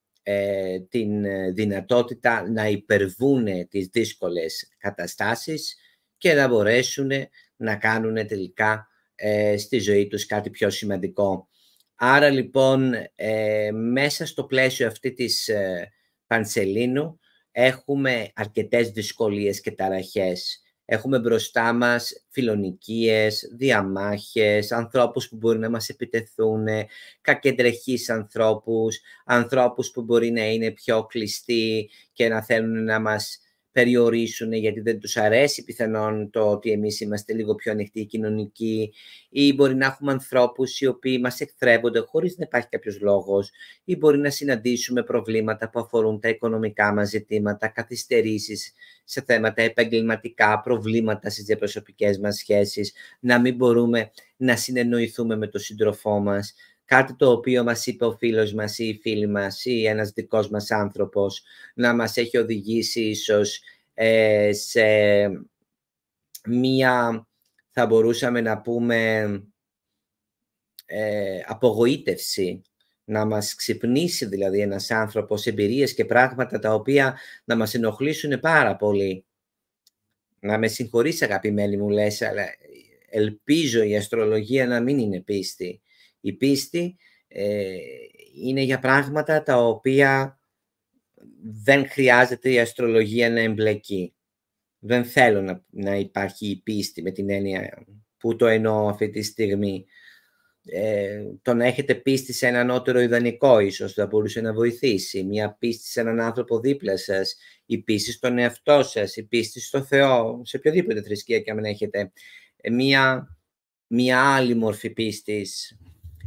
την δυνατότητα να υπερβούν τις δύσκολες καταστάσεις και να μπορέσουν να κάνουν τελικά στη ζωή τους κάτι πιο σημαντικό. Άρα λοιπόν μέσα στο πλαίσιο αυτή της Πανσελήνου έχουμε αρκετές δυσκολίες και ταραχές. Έχουμε μπροστά μας φιλονικίες, διαμάχες, ανθρώπους που μπορεί να μας επιτεθούν, κακεντρεχείς ανθρώπους, ανθρώπους που μπορεί να είναι πιο κλειστοί και να θέλουν να μας περιορίσουν γιατί δεν τους αρέσει πιθανόν το ότι εμείς είμαστε λίγο πιο ανοιχτοί κοινωνικοί, ή μπορεί να έχουμε ανθρώπους οι οποίοι μας εχθρεύονται χωρίς να υπάρχει κάποιος λόγος, ή μπορεί να συναντήσουμε προβλήματα που αφορούν τα οικονομικά μας ζητήματα, καθυστερήσεις σε θέματα επαγγελματικά, προβλήματα στις διαπροσωπικές μας σχέσεις, να μην μπορούμε να συνεννοηθούμε με τον σύντροφό μας. Κάτι το οποίο μας είπε ο φίλος μας ή η φίλη μας ή ένας δικός μας άνθρωπος να μας έχει οδηγήσει ίσως σε μία, θα μπορούσαμε να πούμε, απογοήτευση, να μας ξυπνήσει δηλαδή ένας άνθρωπος εμπειρίες και πράγματα τα οποία να μας ενοχλήσουν πάρα πολύ. Να με συγχωρείς αγαπημένη μου λες, αλλά ελπίζω η αστρολογία να μην είναι πίστη. Η πίστη είναι για πράγματα τα οποία δεν χρειάζεται η αστρολογία να εμπλεκεί. Δεν θέλω να υπάρχει η πίστη με την έννοια που το εννοώ αυτή τη στιγμή. Το να έχετε πίστη σε ένα ανώτερο ιδανικό ίσως θα μπορούσε να βοηθήσει. Μια πίστη σε έναν άνθρωπο δίπλα σας, η πίστη στον εαυτό σας, η πίστη στο Θεό, σε οποιοδήποτε θρησκεία και αν έχετε. Μια άλλη μορφή πίστης,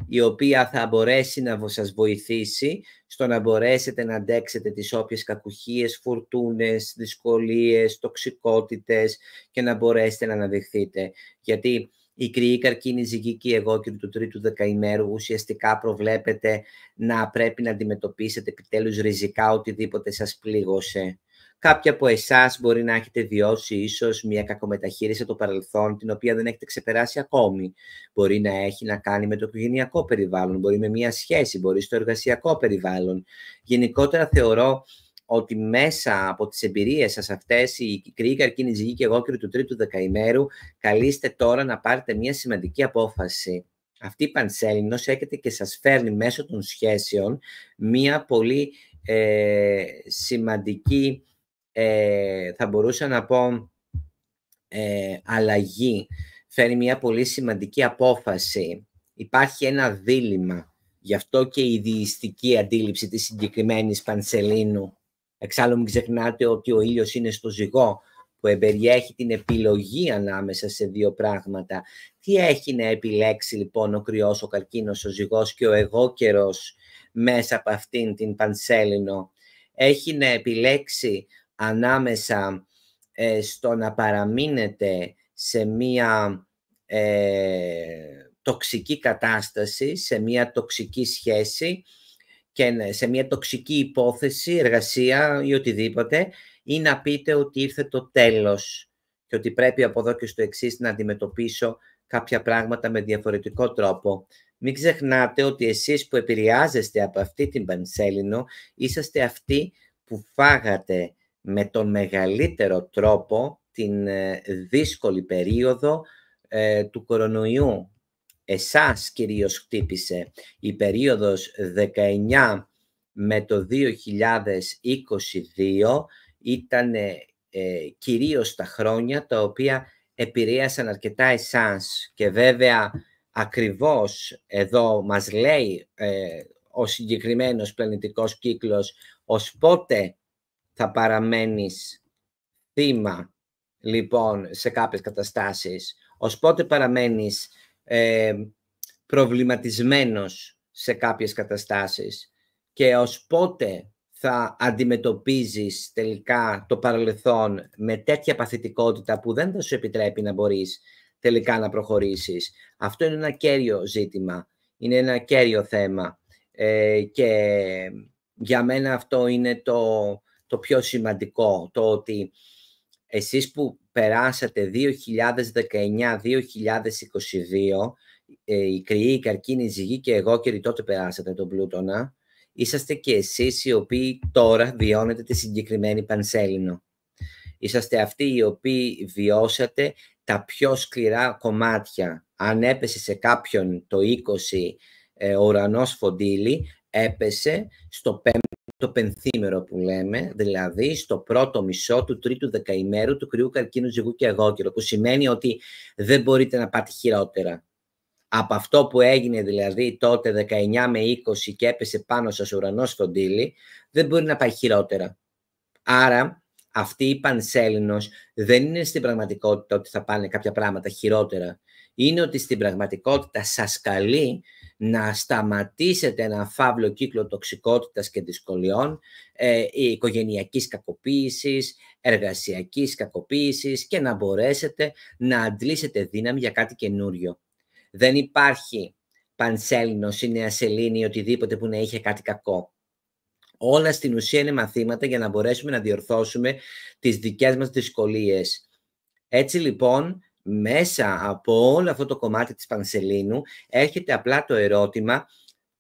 η οποία θα μπορέσει να σας βοηθήσει στο να μπορέσετε να αντέξετε τις όποιες κακουχίες, φουρτούνες, δυσκολίες, τοξικότητες και να μπορέσετε να αναδειχθείτε. Γιατί η κρυή καρκίνη ζυγική εγώκερη του τρίτου δεκαημέρου ουσιαστικά προβλέπετε να πρέπει να αντιμετωπίσετε επιτέλους ριζικά οτιδήποτε σας πλήγωσε. Κάποιοι από εσάς μπορεί να έχετε βιώσει ίσως μια κακομεταχείριση στο παρελθόν, την οποία δεν έχετε ξεπεράσει ακόμη. Μπορεί να έχει να κάνει με το οικογενειακό περιβάλλον, μπορεί με μια σχέση, μπορεί στο εργασιακό περιβάλλον. Γενικότερα θεωρώ ότι μέσα από τις εμπειρίες σας αυτές, η κρυή καρκίνη ζυγική εγώκερη του τρίτου δεκαημέρου, καλείστε τώρα να πάρετε μια σημαντική απόφαση. Αυτή η Πανσέλινος έρχεται και σας φέρνει μέσω των σχέσεων μια πολύ σημαντική, θα μπορούσα να πω, αλλαγή. Φέρνει μια πολύ σημαντική απόφαση. Υπάρχει ένα δίλημμα. Γι' αυτό και η δειστική αντίληψη της συγκεκριμένης Πανσελίνου. Εξάλλου μην ξεχνάτε ότι ο ήλιος είναι στο Ζυγό, που εμπεριέχει την επιλογή ανάμεσα σε δύο πράγματα. Τι έχει να επιλέξει λοιπόν ο Κρυός, ο Καρκίνος, ο Ζυγός και ο εγώκερος μέσα από αυτήν την Πανσέλινο? Έχει να επιλέξει ανάμεσα στο να παραμείνετε σε μία τοξική κατάσταση, σε μία τοξική σχέση και σε μία τοξική υπόθεση, εργασία ή οτιδήποτε, ή να πείτε ότι ήρθε το τέλος και ότι πρέπει από εδώ και στο εξής να αντιμετωπίσω κάποια πράγματα με διαφορετικό τρόπο. Μην ξεχνάτε ότι εσείς που επηρεάζεστε από αυτή την Πανσέλινο, είσαστε αυτοί που φάγατε με τον μεγαλύτερο τρόπο την δύσκολη περίοδο του κορονοϊού. Εσάς κυρίως χτύπησε η περίοδος 19 με το 2022, ήταν κυρίως τα χρόνια τα οποία επηρέασαν αρκετά εσάς. Και βέβαια ακριβώς εδώ μας λέει ο συγκεκριμένος πλανητικός κύκλος ως πότε θα παραμένεις θύμα, λοιπόν, σε κάποιες καταστάσεις, ως πότε παραμένεις προβληματισμένος σε κάποιες καταστάσεις και ως πότε θα αντιμετωπίζεις τελικά το παρελθόν με τέτοια παθητικότητα που δεν θα σου επιτρέπει να μπορείς τελικά να προχωρήσεις. Αυτό είναι ένα κέριο ζήτημα, είναι ένα κέριο θέμα και για μένα αυτό είναι το πιο σημαντικό, το ότι εσείς που περάσατε 2019-2022, η κρυή, η καρκίνη, η ζυγή και εγώκερη, τότε περάσατε τον Πλούτονα, είσαστε και εσείς οι οποίοι τώρα βιώνετε τη συγκεκριμένη Πανσέλινο. Είσαστε αυτοί οι οποίοι βιώσατε τα πιο σκληρά κομμάτια. Αν έπεσε σε κάποιον το 20 ο ουρανός φοντίλι, έπεσε στο 5ο πενθήμερο που λέμε, δηλαδή στο πρώτο μισό του τρίτου δεκαημέρου του κρυού, καρκίνου, ζυγού και εγώκερου, που σημαίνει ότι δεν μπορείτε να πάτε χειρότερα. Από αυτό που έγινε δηλαδή τότε 19 με 20 και έπεσε πάνω σας ο ουρανός φοντίλι, δεν μπορεί να πάει χειρότερα. Άρα αυτή η Πανσέλινος δεν είναι στην πραγματικότητα ότι θα πάνε κάποια πράγματα χειρότερα. Είναι ότι στην πραγματικότητα σας καλεί να σταματήσετε ένα φαύλο κύκλο τοξικότητας και δυσκολιών, οικογενειακής κακοποίησης, εργασιακής κακοποίησης και να μπορέσετε να αντλήσετε δύναμη για κάτι καινούριο. Δεν υπάρχει Πανσέλινος ή Νέα Σελήνη ή οτιδήποτε που να είχε κάτι κακό. Όλα στην ουσία είναι μαθήματα για να μπορέσουμε να διορθώσουμε τις δικές μας δυσκολίες. Έτσι λοιπόν, μέσα από όλο αυτό το κομμάτι της Πανσελίνου έρχεται απλά το ερώτημα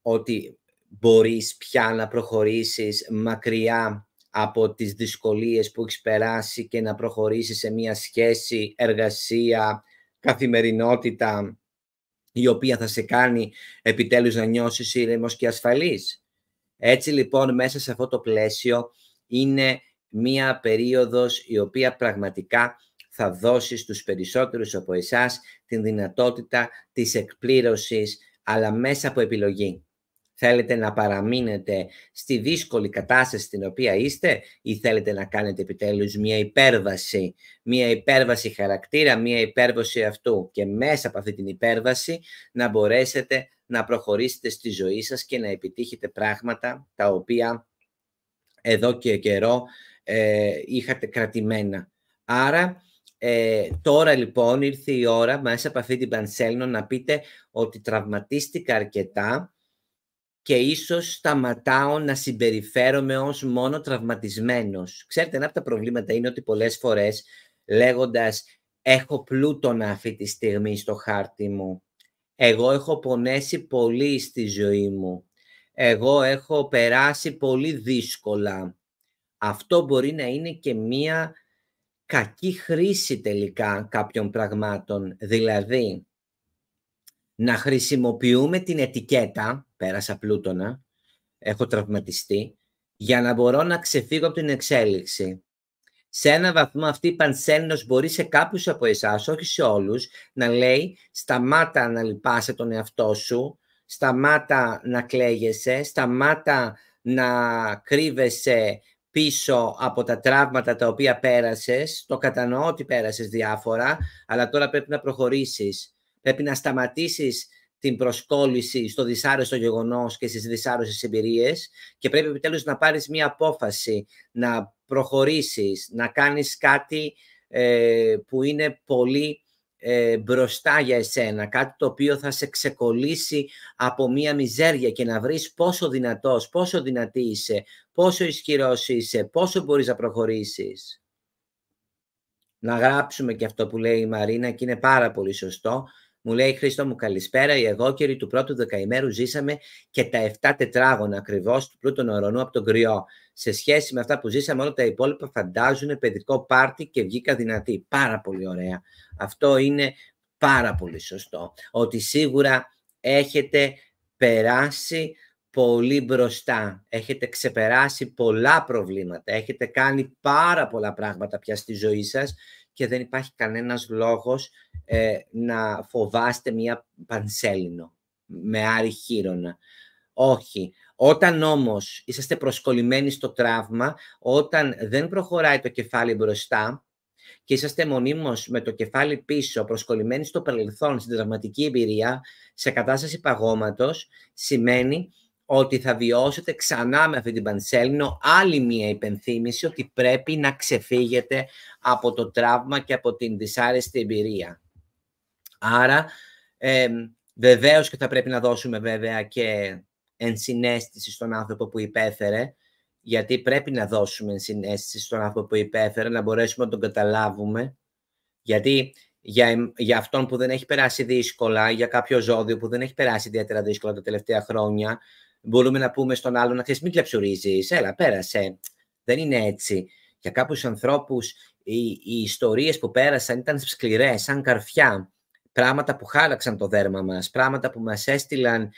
ότι μπορείς πια να προχωρήσεις μακριά από τις δυσκολίες που έχεις περάσει και να προχωρήσεις σε μια σχέση, εργασία, καθημερινότητα, η οποία θα σε κάνει επιτέλους να νιώσεις ήρεμος και ασφαλής. Έτσι λοιπόν μέσα σε αυτό το πλαίσιο είναι μία περίοδος η οποία πραγματικά θα δώσει στους περισσότερους από εσάς την δυνατότητα της εκπλήρωσης, αλλά μέσα από επιλογή. Θέλετε να παραμείνετε στη δύσκολη κατάσταση στην οποία είστε ή θέλετε να κάνετε επιτέλους μία υπέρβαση χαρακτήρα, μία υπέρβαση αυτού και μέσα από αυτή την υπέρβαση να μπορέσετε να προχωρήσετε στη ζωή σας και να επιτύχετε πράγματα τα οποία εδώ και καιρό είχατε κρατημένα. Άρα τώρα λοιπόν ήρθε η ώρα μέσα από αυτή την Πανσέλινο να πείτε ότι τραυματίστηκα αρκετά και ίσως σταματάω να συμπεριφέρομαι ως μόνο τραυματισμένος. Ξέρετε, ένα από τα προβλήματα είναι ότι πολλές φορές λέγοντας έχω πλούτονα αυτή τη στιγμή στο χάρτη μου, εγώ έχω πονέσει πολύ στη ζωή μου, εγώ έχω περάσει πολύ δύσκολα. Αυτό μπορεί να είναι και μία κακή χρήση τελικά κάποιων πραγμάτων, δηλαδή να χρησιμοποιούμε την ετικέτα, πέρασα πλούτονα, έχω τραυματιστεί, για να μπορώ να ξεφύγω από την εξέλιξη. Σε ένα βαθμό αυτή η Πανσέλινος μπορεί σε κάποιους από εσάς, όχι σε όλους, να λέει σταμάτα να λυπάσαι τον εαυτό σου, σταμάτα να κλαίγεσαι, σταμάτα να κρύβεσαι πίσω από τα τραύματα τα οποία πέρασες. Το κατανοώ ότι πέρασες διάφορα, αλλά τώρα πρέπει να προχωρήσεις. Πρέπει να σταματήσεις την προσκόλληση στο δυσάρεστο γεγονός και στις δυσάρεστες εμπειρίες και πρέπει επιτέλους να πάρεις μία απόφαση, να προχωρήσεις, να κάνεις κάτι που είναι πολύ μπροστά για εσένα, κάτι το οποίο θα σε ξεκολλήσει από μία μιζέρια και να βρεις πόσο δυνατός, πόσο δυνατή είσαι, πόσο ισχυρός είσαι, πόσο μπορείς να προχωρήσεις. Να γράψουμε και αυτό που λέει η Μαρίνα και είναι πάρα πολύ σωστό. Μου λέει Χρήστο μου καλησπέρα, οι εγώκεροι του πρώτου δεκαημέρου ζήσαμε και τα 7 τετράγωνα ακριβώς του πλούτων ουρανού από τον κρυό. Σε σχέση με αυτά που ζήσαμε όλα τα υπόλοιπα φαντάζουν παιδικό πάρτι και βγήκα δυνατή. Πάρα πολύ ωραία. Αυτό είναι πάρα πολύ σωστό. Ότι σίγουρα έχετε περάσει πολύ μπροστά. Έχετε ξεπεράσει πολλά προβλήματα. Έχετε κάνει πάρα πολλά πράγματα πια στη ζωή σας και δεν υπάρχει κανένας λόγος να φοβάστε μία Πανσέλινο με άρη χείρονα. Όχι. Όταν όμως είσαστε προσκολλημένοι στο τραύμα, όταν δεν προχωράει το κεφάλι μπροστά και είσαστε μονίμως με το κεφάλι πίσω, προσκολλημένοι στο παρελθόν, στην τραυματική εμπειρία, σε κατάσταση παγώματος, σημαίνει ότι θα βιώσετε ξανά με αυτή την Πανσέλινο άλλη μία υπενθύμηση ότι πρέπει να ξεφύγετε από το τραύμα και από την δυσάρεστη εμπειρία. Άρα, βεβαίως και θα πρέπει να δώσουμε βέβαια και ενσυναίσθηση στον άνθρωπο που υπέφερε, γιατί πρέπει να δώσουμε ενσυναίσθηση στον άνθρωπο που υπέφερε, να μπορέσουμε να τον καταλάβουμε, γιατί για αυτόν που δεν έχει περάσει δύσκολα, για κάποιο ζώδιο που δεν έχει περάσει ιδιαίτερα δύσκολα τα τελευταία χρόνια, μπορούμε να πούμε στον άλλον να ξέρεις μην κλεψουρίζεις, έλα πέρασε, δεν είναι έτσι. Για κάποιους ανθρώπους οι ιστορίες που πέρασαν ήταν σκληρές, σαν καρφιά. Πράγματα που χάραξαν το δέρμα μας, πράγματα που μας έστειλαν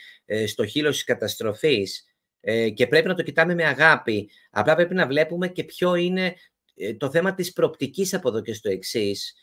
στο χείλος της καταστροφής και πρέπει να το κοιτάμε με αγάπη. Απλά πρέπει να βλέπουμε και ποιο είναι το θέμα της προοπτικής από εδώ και στο εξής.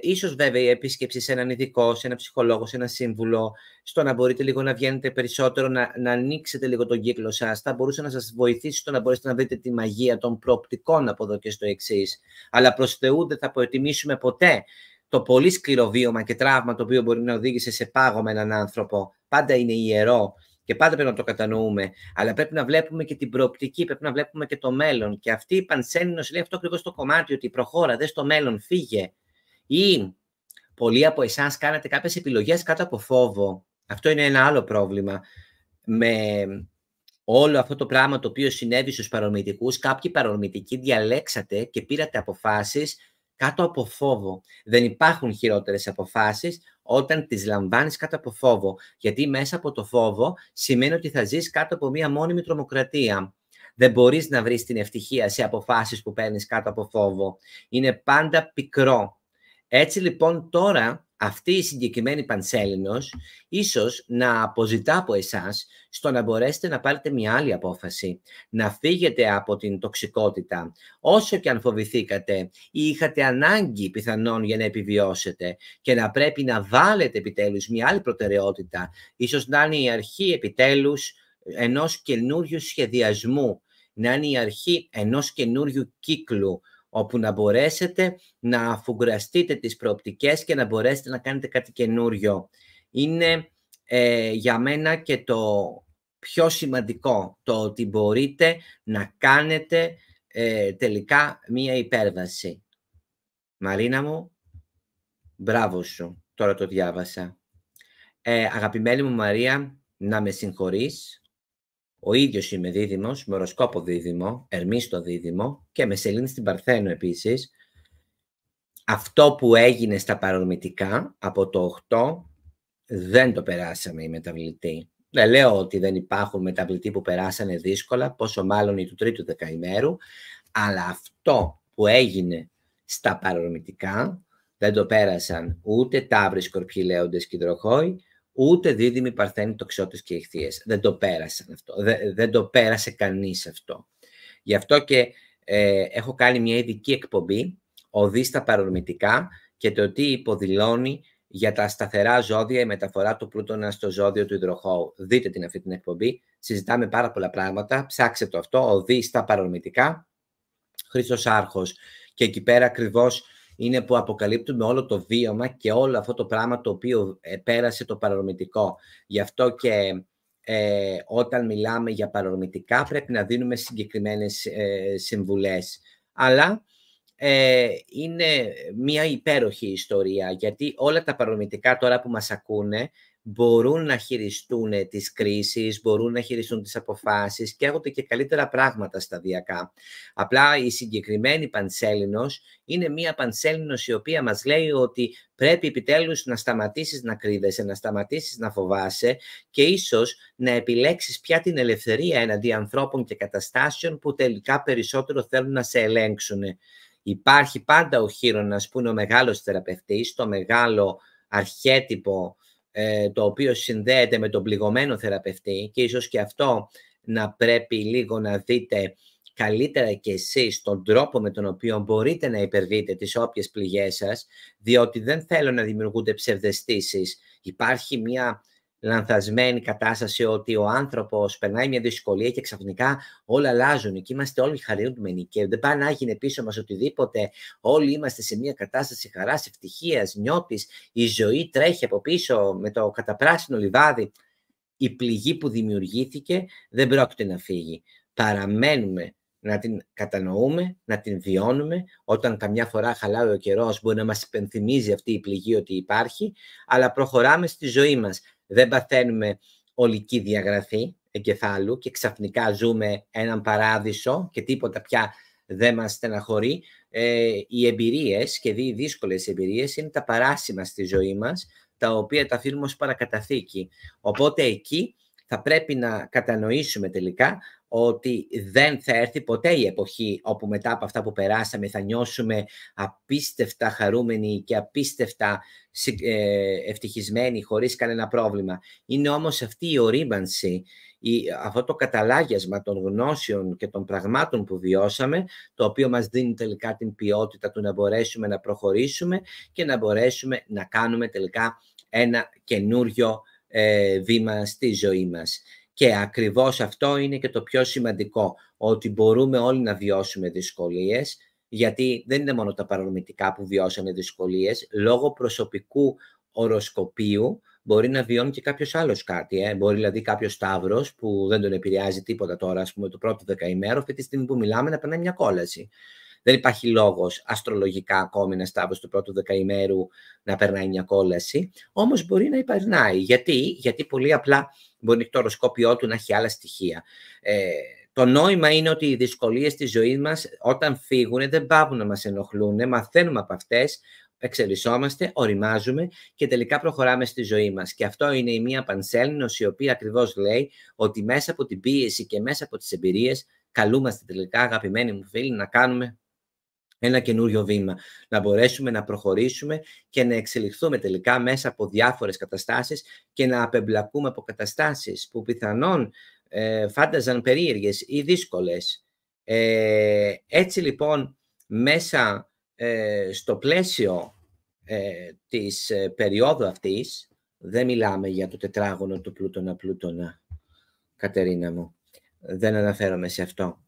Ίσως βέβαια η επίσκεψη σε έναν ειδικό, σε έναν ψυχολόγο, σε έναν σύμβουλο, στο να μπορείτε λίγο να βγαίνετε περισσότερο, να ανοίξετε λίγο τον κύκλο σας, θα μπορούσε να σας βοηθήσει στο να μπορέσετε να βρείτε τη μαγεία των προοπτικών από εδώ και στο εξής. Αλλά προς Θεού δεν θα αποτιμήσουμε ποτέ το πολύ σκληρό βίωμα και τραύμα το οποίο μπορεί να οδήγησε σε πάγωμα έναν άνθρωπο. Πάντα είναι ιερό και πάντα πρέπει να το κατανοούμε. Αλλά πρέπει να βλέπουμε και την προοπτική, πρέπει να βλέπουμε και το μέλλον. Και αυτή η Πανσέλινος λέει αυτό ακριβώς το κομμάτι, ότι προχώρα, δες το μέλλον, φύγε. Ή πολλοί από εσάς κάνατε κάποιες επιλογές κάτω από φόβο. Αυτό είναι ένα άλλο πρόβλημα. Με όλο αυτό το πράγμα το οποίο συνέβη στους παρορμητικούς, κάποιοι παρορμητικοί διαλέξατε και πήρατε αποφάσεις κάτω από φόβο. Δεν υπάρχουν χειρότερες αποφάσεις όταν τις λαμβάνεις κάτω από φόβο. Γιατί μέσα από το φόβο σημαίνει ότι θα ζεις κάτω από μία μόνιμη τρομοκρατία. Δεν μπορείς να βρεις την ευτυχία σε αποφάσεις που παίρνεις κάτω από φόβο. Είναι πάντα πικρό. Έτσι λοιπόν τώρα αυτή η συγκεκριμένη Πανσέλινος ίσως να αποζητά από εσάς στο να μπορέσετε να πάρετε μια άλλη απόφαση, να φύγετε από την τοξικότητα, όσο και αν φοβηθήκατε ή είχατε ανάγκη πιθανόν για να επιβιώσετε και να πρέπει να βάλετε επιτέλους μια άλλη προτεραιότητα, ίσως να είναι η αρχή επιτέλους ενός καινούριου σχεδιασμού, να είναι η αρχή ενός καινούριου κύκλου, όπου να μπορέσετε να αφουγκραστείτε τις προοπτικές και να μπορέσετε να κάνετε κάτι καινούριο. Είναι για μένα και το πιο σημαντικό, το ότι μπορείτε να κάνετε τελικά μία υπέρβαση. Μαρίνα μου, μπράβο σου, τώρα το διάβασα. Αγαπημένη μου Μαρία, να με συγχωρείς. Ο ίδιος είμαι δίδυμος, με οροσκόπο δίδυμο, Ερμή στο δίδυμο και με σελήνη στην Παρθένο επίσης. Αυτό που έγινε στα παρορμητικά από το 8 δεν το περάσαμε οι μεταβλητοί. Δεν λέω ότι δεν υπάρχουν μεταβλητοί που περάσανε δύσκολα, πόσο μάλλον οι του τρίτου δεκαημέρου, αλλά αυτό που έγινε στα παρορμητικά δεν το πέρασαν ούτε Ταύροι, Σκορπιοί, Λέοντες και Υδροχόοι, ούτε Δίδυμοι, Παρθένοι, Τοξότες και Ιχθύες. Δεν το πέρασαν αυτό. Δεν το πέρασε κανείς αυτό. Γι' αυτό και έχω κάνει μια ειδική εκπομπή, οδή στα παρορμητικά και το τι υποδηλώνει για τα σταθερά ζώδια η μεταφορά του Πλούτονα στο ζώδιο του Υδροχόου. Δείτε την αυτή την εκπομπή. Συζητάμε πάρα πολλά πράγματα. Ψάξτε το αυτό, οδή στα παρορμητικά, Χρήστος Άρχος. Και εκεί πέρα ακριβώς είναι που αποκαλύπτουμε όλο το βίωμα και όλο αυτό το πράγμα το οποίο πέρασε το παρορμητικό. Γι' αυτό και όταν μιλάμε για παρορμητικά πρέπει να δίνουμε συγκεκριμένες συμβουλές. Αλλά είναι μια υπέροχη ιστορία, γιατί όλα τα παρορμητικά τώρα που μας ακούνε μπορούν να χειριστούν τις κρίσεις, μπορούν να χειριστούν τις αποφάσεις και έχονται και καλύτερα πράγματα σταδιακά. Απλά η συγκεκριμένη Πανσέλινος είναι μια Πανσέλινος η οποία μας λέει ότι πρέπει επιτέλους να σταματήσεις να κρύβεσαι, να σταματήσεις να φοβάσαι και ίσως να επιλέξεις πια την ελευθερία εναντί ανθρώπων και καταστάσεων που τελικά περισσότερο θέλουν να σε ελέγξουν. Υπάρχει πάντα ο Χείρονας που είναι ο μεγάλος θεραπευτής, το μεγάλο αρχέτυπο το οποίο συνδέεται με τον πληγωμένο θεραπευτή και ίσως και αυτό να πρέπει λίγο να δείτε καλύτερα και εσείς τον τρόπο με τον οποίο μπορείτε να υπερβείτε τις όποιες πληγές σας, διότι δεν θέλω να δημιουργούνται ψευδαισθήσεις. Υπάρχει μια λανθασμένη κατάσταση ότι ο άνθρωπος περνάει μια δυσκολία και ξαφνικά όλα αλλάζουν και είμαστε όλοι χαρούμενοι και δεν πάει να γίνει πίσω μας οτιδήποτε. Όλοι είμαστε σε μια κατάσταση χαράς, ευτυχίας, νιώτης, η ζωή τρέχει από πίσω με το καταπράσινο λιβάδι. Η πληγή που δημιουργήθηκε δεν πρόκειται να φύγει. Παραμένουμε να την κατανοούμε, να την βιώνουμε. Όταν καμιά φορά χαλάει ο καιρός μπορεί να μας υπενθυμίζει αυτή η πληγή ότι υπάρχει, αλλά προχωράμε στη ζωή μας. Δεν παθαίνουμε ολική διαγραφή εγκεφάλου και ξαφνικά ζούμε έναν παράδεισο και τίποτα πια δεν μας στεναχωρεί. Οι εμπειρίες και οι δύσκολες εμπειρίες είναι τα παράσιμα στη ζωή μας, τα οποία τα αφήνουμε ως παρακαταθήκη. Οπότε εκεί θα πρέπει να κατανοήσουμε τελικά ότι δεν θα έρθει ποτέ η εποχή όπου μετά από αυτά που περάσαμε θα νιώσουμε απίστευτα χαρούμενοι και απίστευτα ευτυχισμένοι χωρίς κανένα πρόβλημα. Είναι όμως αυτή η ορίμανση, αυτό το καταλάγιασμα των γνώσεων και των πραγμάτων που βιώσαμε, το οποίο μας δίνει τελικά την ποιότητα του να μπορέσουμε να προχωρήσουμε και να μπορέσουμε να κάνουμε τελικά ένα καινούριο βήμα στη ζωή μας. Και ακριβώς αυτό είναι και το πιο σημαντικό, ότι μπορούμε όλοι να βιώσουμε δυσκολίες, γιατί δεν είναι μόνο τα παρορμητικά που βιώσανε δυσκολίες, λόγω προσωπικού οροσκοπίου μπορεί να βιώνει και κάποιος άλλος κάτι. Μπορεί δηλαδή κάποιος Ταύρος που δεν τον επηρεάζει τίποτα τώρα, ας πούμε, το πρώτο δεκαημέρο, αυτή τη στιγμή που μιλάμε να περνάει μια κόλαση. Δεν υπάρχει λόγος αστρολογικά ακόμη ένα Ταύρος του πρώτου δεκαημέρου να περνάει μια κόλαση, όμως μπορεί να υπερνάει. Γιατί πολύ απλά μπορεί το οροσκόπιό του να έχει άλλα στοιχεία. Το νόημα είναι ότι οι δυσκολίες της ζωής μας όταν φύγουν δεν πάβουν να μας ενοχλούν, μαθαίνουμε από αυτές, εξελισσόμαστε, οριμάζουμε και τελικά προχωράμε στη ζωή μας. Και αυτό είναι η μία Πανσέλινος η οποία ακριβώς λέει ότι μέσα από την πίεση και μέσα από τις εμπειρίες καλούμαστε τελικά, αγαπημένοι μου φίλοι, να κάνουμε ένα καινούριο βήμα, να μπορέσουμε να προχωρήσουμε και να εξελιχθούμε τελικά μέσα από διάφορες καταστάσεις και να απεμπλακούμε από καταστάσεις που πιθανόν φάνταζαν περίεργες ή δύσκολες. Έτσι λοιπόν, μέσα στο πλαίσιο της περίοδου αυτής, δεν μιλάμε για το τετράγωνο του Πλούτονα, Κατερίνα μου, δεν αναφέρομαι σε αυτό.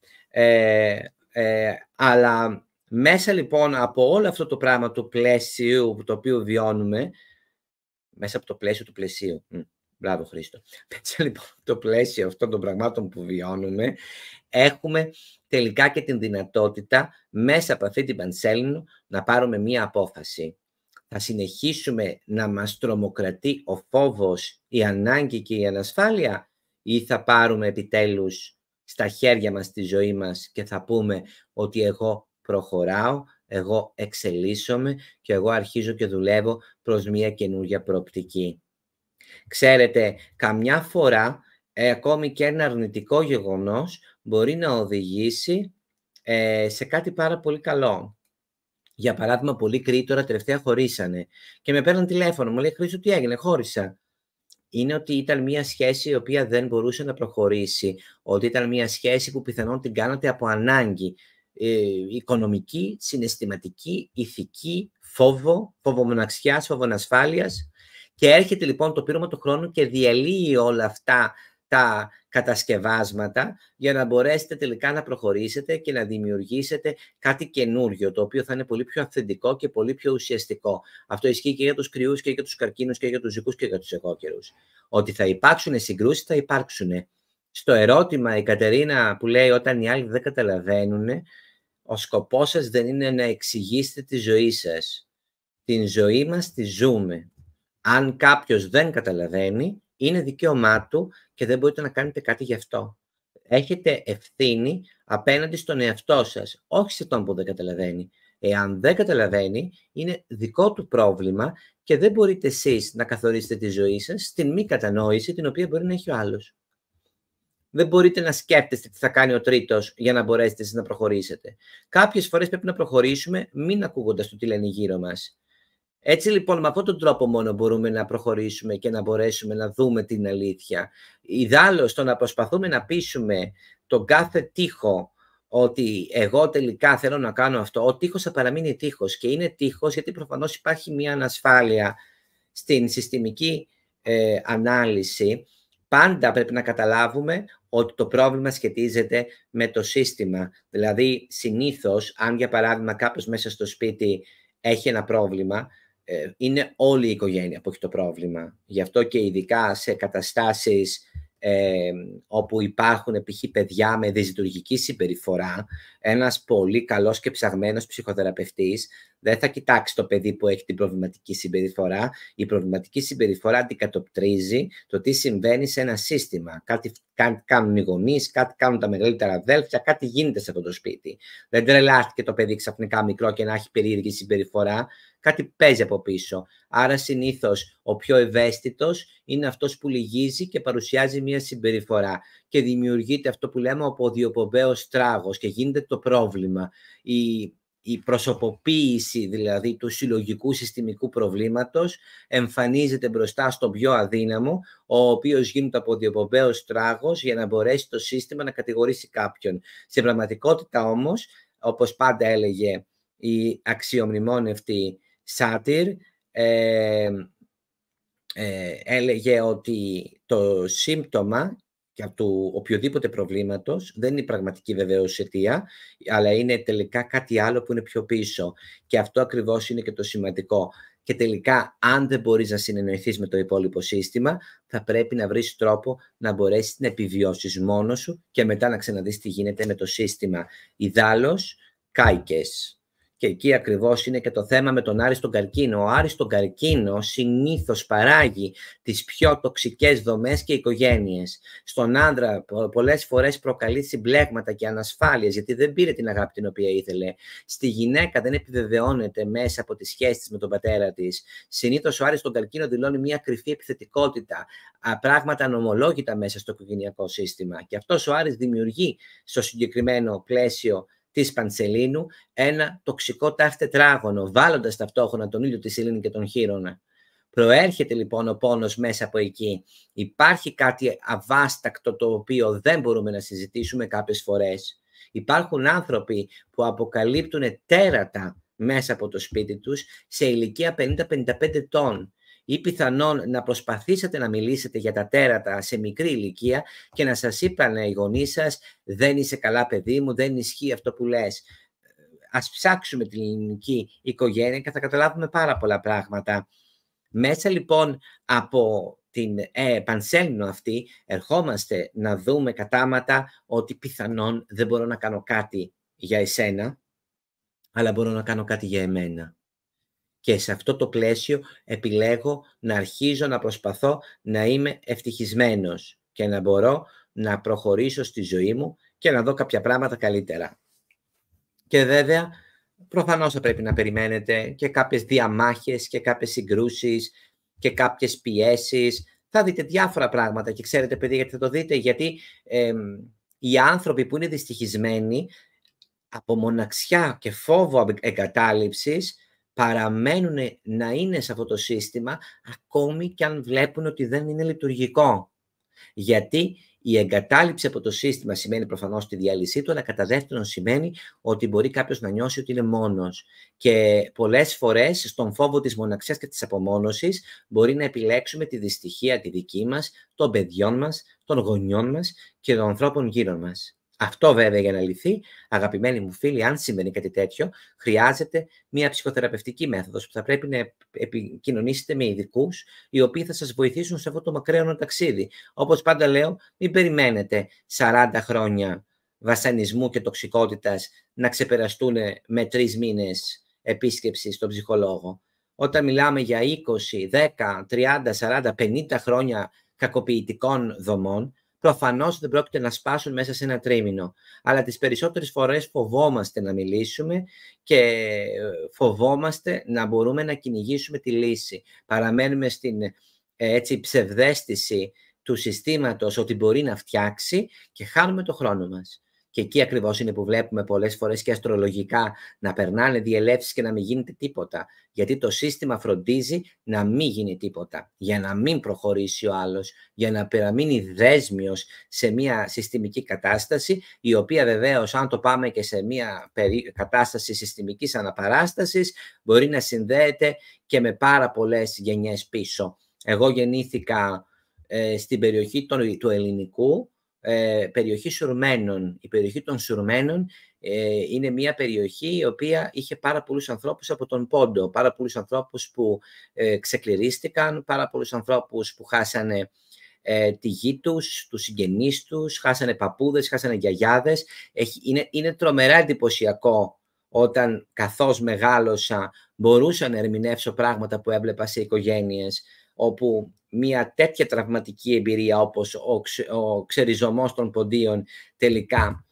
Αλλά μέσα λοιπόν από όλο αυτό το πράγμα του πλαίσιου το οποίο βιώνουμε, μέσα από το πλαίσιο του πλαισίου, μπράβο Χρήστο, μέσα λοιπόν το πλαίσιο αυτών των πραγμάτων που βιώνουμε, έχουμε τελικά και την δυνατότητα μέσα από αυτή την πανσέλινο να πάρουμε μία απόφαση. Θα συνεχίσουμε να μας τρομοκρατεί ο φόβος, η ανάγκη και η ανασφάλεια, ή θα πάρουμε επιτέλους στα χέρια μας τη ζωή μας και θα πούμε ότι εγώ προχωράω, εγώ εξελίσσομαι και εγώ αρχίζω και δουλεύω προς μια καινούργια προοπτική. Ξέρετε, καμιά φορά ακόμη και ένα αρνητικό γεγονός μπορεί να οδηγήσει σε κάτι πάρα πολύ καλό. Για παράδειγμα, πολλοί Κρήοι τώρα τελευταία χωρίσανε και με παίρνουν τηλέφωνο, μου λέει Χρήστο, τι έγινε, χώρισα. Είναι ότι ήταν μια σχέση η οποία δεν μπορούσε να προχωρήσει, ότι ήταν μια σχέση που πιθανόν την κάνατε από ανάγκη, οικονομική, συναισθηματική, ηθική, φόβο μοναξιάς, φόβο ανασφάλειας, και έρχεται λοιπόν το πείραμα του χρόνου και διαλύει όλα αυτά τα κατασκευάσματα για να μπορέσετε τελικά να προχωρήσετε και να δημιουργήσετε κάτι καινούριο, το οποίο θα είναι πολύ πιο αυθεντικό και πολύ πιο ουσιαστικό. Αυτό ισχύει και για τους κρυούς και για τους καρκίνους και για τους ζυγούς και για τους εγώκερους. Ότι θα υπάρξουν συγκρούσεις, θα υπάρξουν. Στο ερώτημα η Κατερίνα που λέει όταν οι άλλοι δεν καταλαβαίνουν, ο σκοπός σας δεν είναι να εξηγήσετε τη ζωή σας. Την ζωή μας τη ζούμε. Αν κάποιος δεν καταλαβαίνει, είναι δικαίωμά του και δεν μπορείτε να κάνετε κάτι γι' αυτό. Έχετε ευθύνη απέναντι στον εαυτό σας, όχι σε τον που δεν καταλαβαίνει. Εάν δεν καταλαβαίνει, είναι δικό του πρόβλημα και δεν μπορείτε εσείς να καθορίσετε τη ζωή σας στην μη κατανόηση την οποία μπορεί να έχει ο άλλος. Δεν μπορείτε να σκέφτεστε τι θα κάνει ο τρίτος για να μπορέσετε εσείς να προχωρήσετε. Κάποιες φορές πρέπει να προχωρήσουμε μην ακούγοντας το τι λένε γύρω μας. Έτσι λοιπόν με αυτόν τον τρόπο μόνο μπορούμε να προχωρήσουμε και να μπορέσουμε να δούμε την αλήθεια. Ιδάλλως το να προσπαθούμε να πείσουμε τον κάθε τοίχο ότι εγώ τελικά θέλω να κάνω αυτό, ο τοίχος θα παραμείνει τοίχος και είναι τοίχος γιατί προφανώς υπάρχει μια ανασφάλεια στην συστημική ανάλυση. Πάντα πρέπει να καταλάβουμε ότι το πρόβλημα σχετίζεται με το σύστημα. Δηλαδή συνήθως αν για παράδειγμα κάποιος μέσα στο σπίτι έχει ένα πρόβλημα, είναι όλη η οικογένεια που έχει το πρόβλημα. Γι' αυτό και ειδικά σε καταστάσεις όπου υπάρχουν π.χ. παιδιά με δυσλειτουργική συμπεριφορά, ένας πολύ καλός και ψαγμένος ψυχοθεραπευτής δεν θα κοιτάξει το παιδί που έχει την προβληματική συμπεριφορά. Η προβληματική συμπεριφορά αντικατοπτρίζει το τι συμβαίνει σε ένα σύστημα. Κάτι κάνουν οι γονείς, κάτι κάνουν τα μεγαλύτερα αδέλφια, κάτι γίνεται σε αυτό το σπίτι. Δεν τρελάθηκε το παιδί ξαφνικά μικρό και να έχει περίεργη συμπεριφορά. Κάτι παίζει από πίσω. Άρα συνήθως ο πιο ευαίσθητος είναι αυτός που λυγίζει και παρουσιάζει μια συμπεριφορά και δημιουργείται αυτό που λέμε ο αποδιοπομπαίος τράγος και γίνεται το πρόβλημα. Η προσωποποίηση δηλαδή του συλλογικού συστημικού προβλήματος εμφανίζεται μπροστά στον πιο αδύναμο, ο οποίος γίνεται αποδιοπομπαίος τράγος για να μπορέσει το σύστημα να κατηγορήσει κάποιον. Στην πραγματικότητα όμως, όπως πάντα έλεγε η αξιομνημόνευτη Σάτυρ, έλεγε ότι το σύμπτωμα του οποιοδήποτε προβλήματος δεν είναι η πραγματική βεβαίως αιτία, αλλά είναι τελικά κάτι άλλο που είναι πιο πίσω. Και αυτό ακριβώς είναι και το σημαντικό. Και τελικά, αν δεν μπορείς να συνεννοηθείς με το υπόλοιπο σύστημα, θα πρέπει να βρεις τρόπο να μπορέσεις να επιβιώσεις μόνος σου και μετά να ξαναδείς τι γίνεται με το σύστημα. Ιδάλλως, κάηκες. Και εκεί ακριβώς είναι και το θέμα με τον Άρη στον καρκίνο. Ο Άρης στον καρκίνο συνήθως παράγει τις πιο τοξικές δομές και οικογένειες. Στον άνδρα πολλές φορές προκαλεί συμπλέγματα και ανασφάλειες, γιατί δεν πήρε την αγάπη την οποία ήθελε. Στη γυναίκα δεν επιβεβαιώνεται μέσα από τις σχέσεις με τον πατέρα της. Συνήθως ο Άρης στον καρκίνο δηλώνει μια κρυφή επιθετικότητα, πράγματα ανομολόγητα μέσα στο οικογενειακό σύστημα. Και αυτός ο Άρης δημιουργεί στο συγκεκριμένο πλαίσιο της πανσελίνου ένα τοξικό τάφ τετράγωνο, βάλλοντας ταυτόχρονα τον ήλιο, τη σελήνη και τον χείρονα. Προέρχεται λοιπόν ο πόνος μέσα από εκεί. Υπάρχει κάτι αβάστακτο το οποίο δεν μπορούμε να συζητήσουμε κάποιες φορές. Υπάρχουν άνθρωποι που αποκαλύπτουν τέρατα μέσα από το σπίτι τους σε ηλικία 50-55 ετών. Ή πιθανόν να προσπαθήσετε να μιλήσετε για τα τέρατα σε μικρή ηλικία και να σας είπαν οι γονείς σας, δεν είσαι καλά παιδί μου, δεν ισχύει αυτό που λες. Ας ψάξουμε την ελληνική οικογένεια και θα καταλάβουμε πάρα πολλά πράγματα. Μέσα λοιπόν από την πανσέλινο αυτή ερχόμαστε να δούμε κατάματα ότι πιθανόν δεν μπορώ να κάνω κάτι για εσένα, αλλά μπορώ να κάνω κάτι για εμένα. Και σε αυτό το πλαίσιο επιλέγω να αρχίζω να προσπαθώ να είμαι ευτυχισμένος και να μπορώ να προχωρήσω στη ζωή μου και να δω κάποια πράγματα καλύτερα. Και βέβαια, προφανώς θα πρέπει να περιμένετε και κάποιες διαμάχες και κάποιες συγκρούσεις και κάποιες πιέσεις. Θα δείτε διάφορα πράγματα και ξέρετε παιδιά γιατί θα το δείτε, γιατί οι άνθρωποι που είναι δυστυχισμένοι από μοναξιά και φόβο εγκατάλειψης παραμένουν να είναι σε αυτό το σύστημα ακόμη και αν βλέπουν ότι δεν είναι λειτουργικό. Γιατί η εγκατάλειψη από το σύστημα σημαίνει προφανώς τη διάλυσή του, αλλά κατά δεύτερον σημαίνει ότι μπορεί κάποιος να νιώσει ότι είναι μόνος. Και πολλές φορές στον φόβο της μοναξιάς και της απομόνωσης μπορεί να επιλέξουμε τη δυστυχία τη δική μας, των παιδιών μας, των γονιών μας και των ανθρώπων γύρω μας. Αυτό βέβαια για να λυθεί, αγαπημένοι μου φίλοι, αν συμβαίνει κάτι τέτοιο, χρειάζεται μια ψυχοθεραπευτική μέθοδος που θα πρέπει να επικοινωνήσετε με ειδικούς, οι οποίοι θα σας βοηθήσουν σε αυτό το μακραίωνο ταξίδι. Όπως πάντα λέω, μην περιμένετε 40 χρόνια βασανισμού και τοξικότητας να ξεπεραστούν με 3 μήνες επίσκεψη στον ψυχολόγο. Όταν μιλάμε για 20, 10, 30, 40, 50 χρόνια κακοποιητικών δομών, προφανώς δεν πρόκειται να σπάσουν μέσα σε ένα τρίμηνο. Αλλά τις περισσότερες φορές φοβόμαστε να μιλήσουμε και φοβόμαστε να μπορούμε να κυνηγήσουμε τη λύση. Παραμένουμε στην ψευδαίσθηση του συστήματος ότι μπορεί να φτιάξει και χάνουμε το χρόνο μας. Και εκεί ακριβώς είναι που βλέπουμε πολλές φορές και αστρολογικά να περνάνε διελεύσεις και να μην γίνεται τίποτα. Γιατί το σύστημα φροντίζει να μην γίνει τίποτα. Για να μην προχωρήσει ο άλλος, για να παραμείνει δέσμιος σε μια συστημική κατάσταση, η οποία βεβαίως, αν το πάμε και σε μια κατάσταση συστημικής αναπαράστασης, μπορεί να συνδέεται και με πάρα πολλές γενιές πίσω. Εγώ γεννήθηκα στην περιοχή του Ελληνικού, περιοχή Σουρμένων. Η περιοχή των Σουρμένων είναι μια περιοχή η οποία είχε πάρα πολλούς ανθρώπους από τον Πόντο, πάρα πολλούς ανθρώπους που ξεκληρίστηκαν, πάρα πολλούς ανθρώπους που χάσανε τη γη τους, τους συγγενείς τους, χάσανε παππούδες, χάσανε γιαγιάδες. Είναι τρομερά εντυπωσιακό όταν καθώς μεγάλωσα μπορούσα να ερμηνεύσω πράγματα που έβλεπα σε οικογένειες όπου μια τέτοια τραυματική εμπειρία όπως ο ξεριζωμός των ποντίων τελικά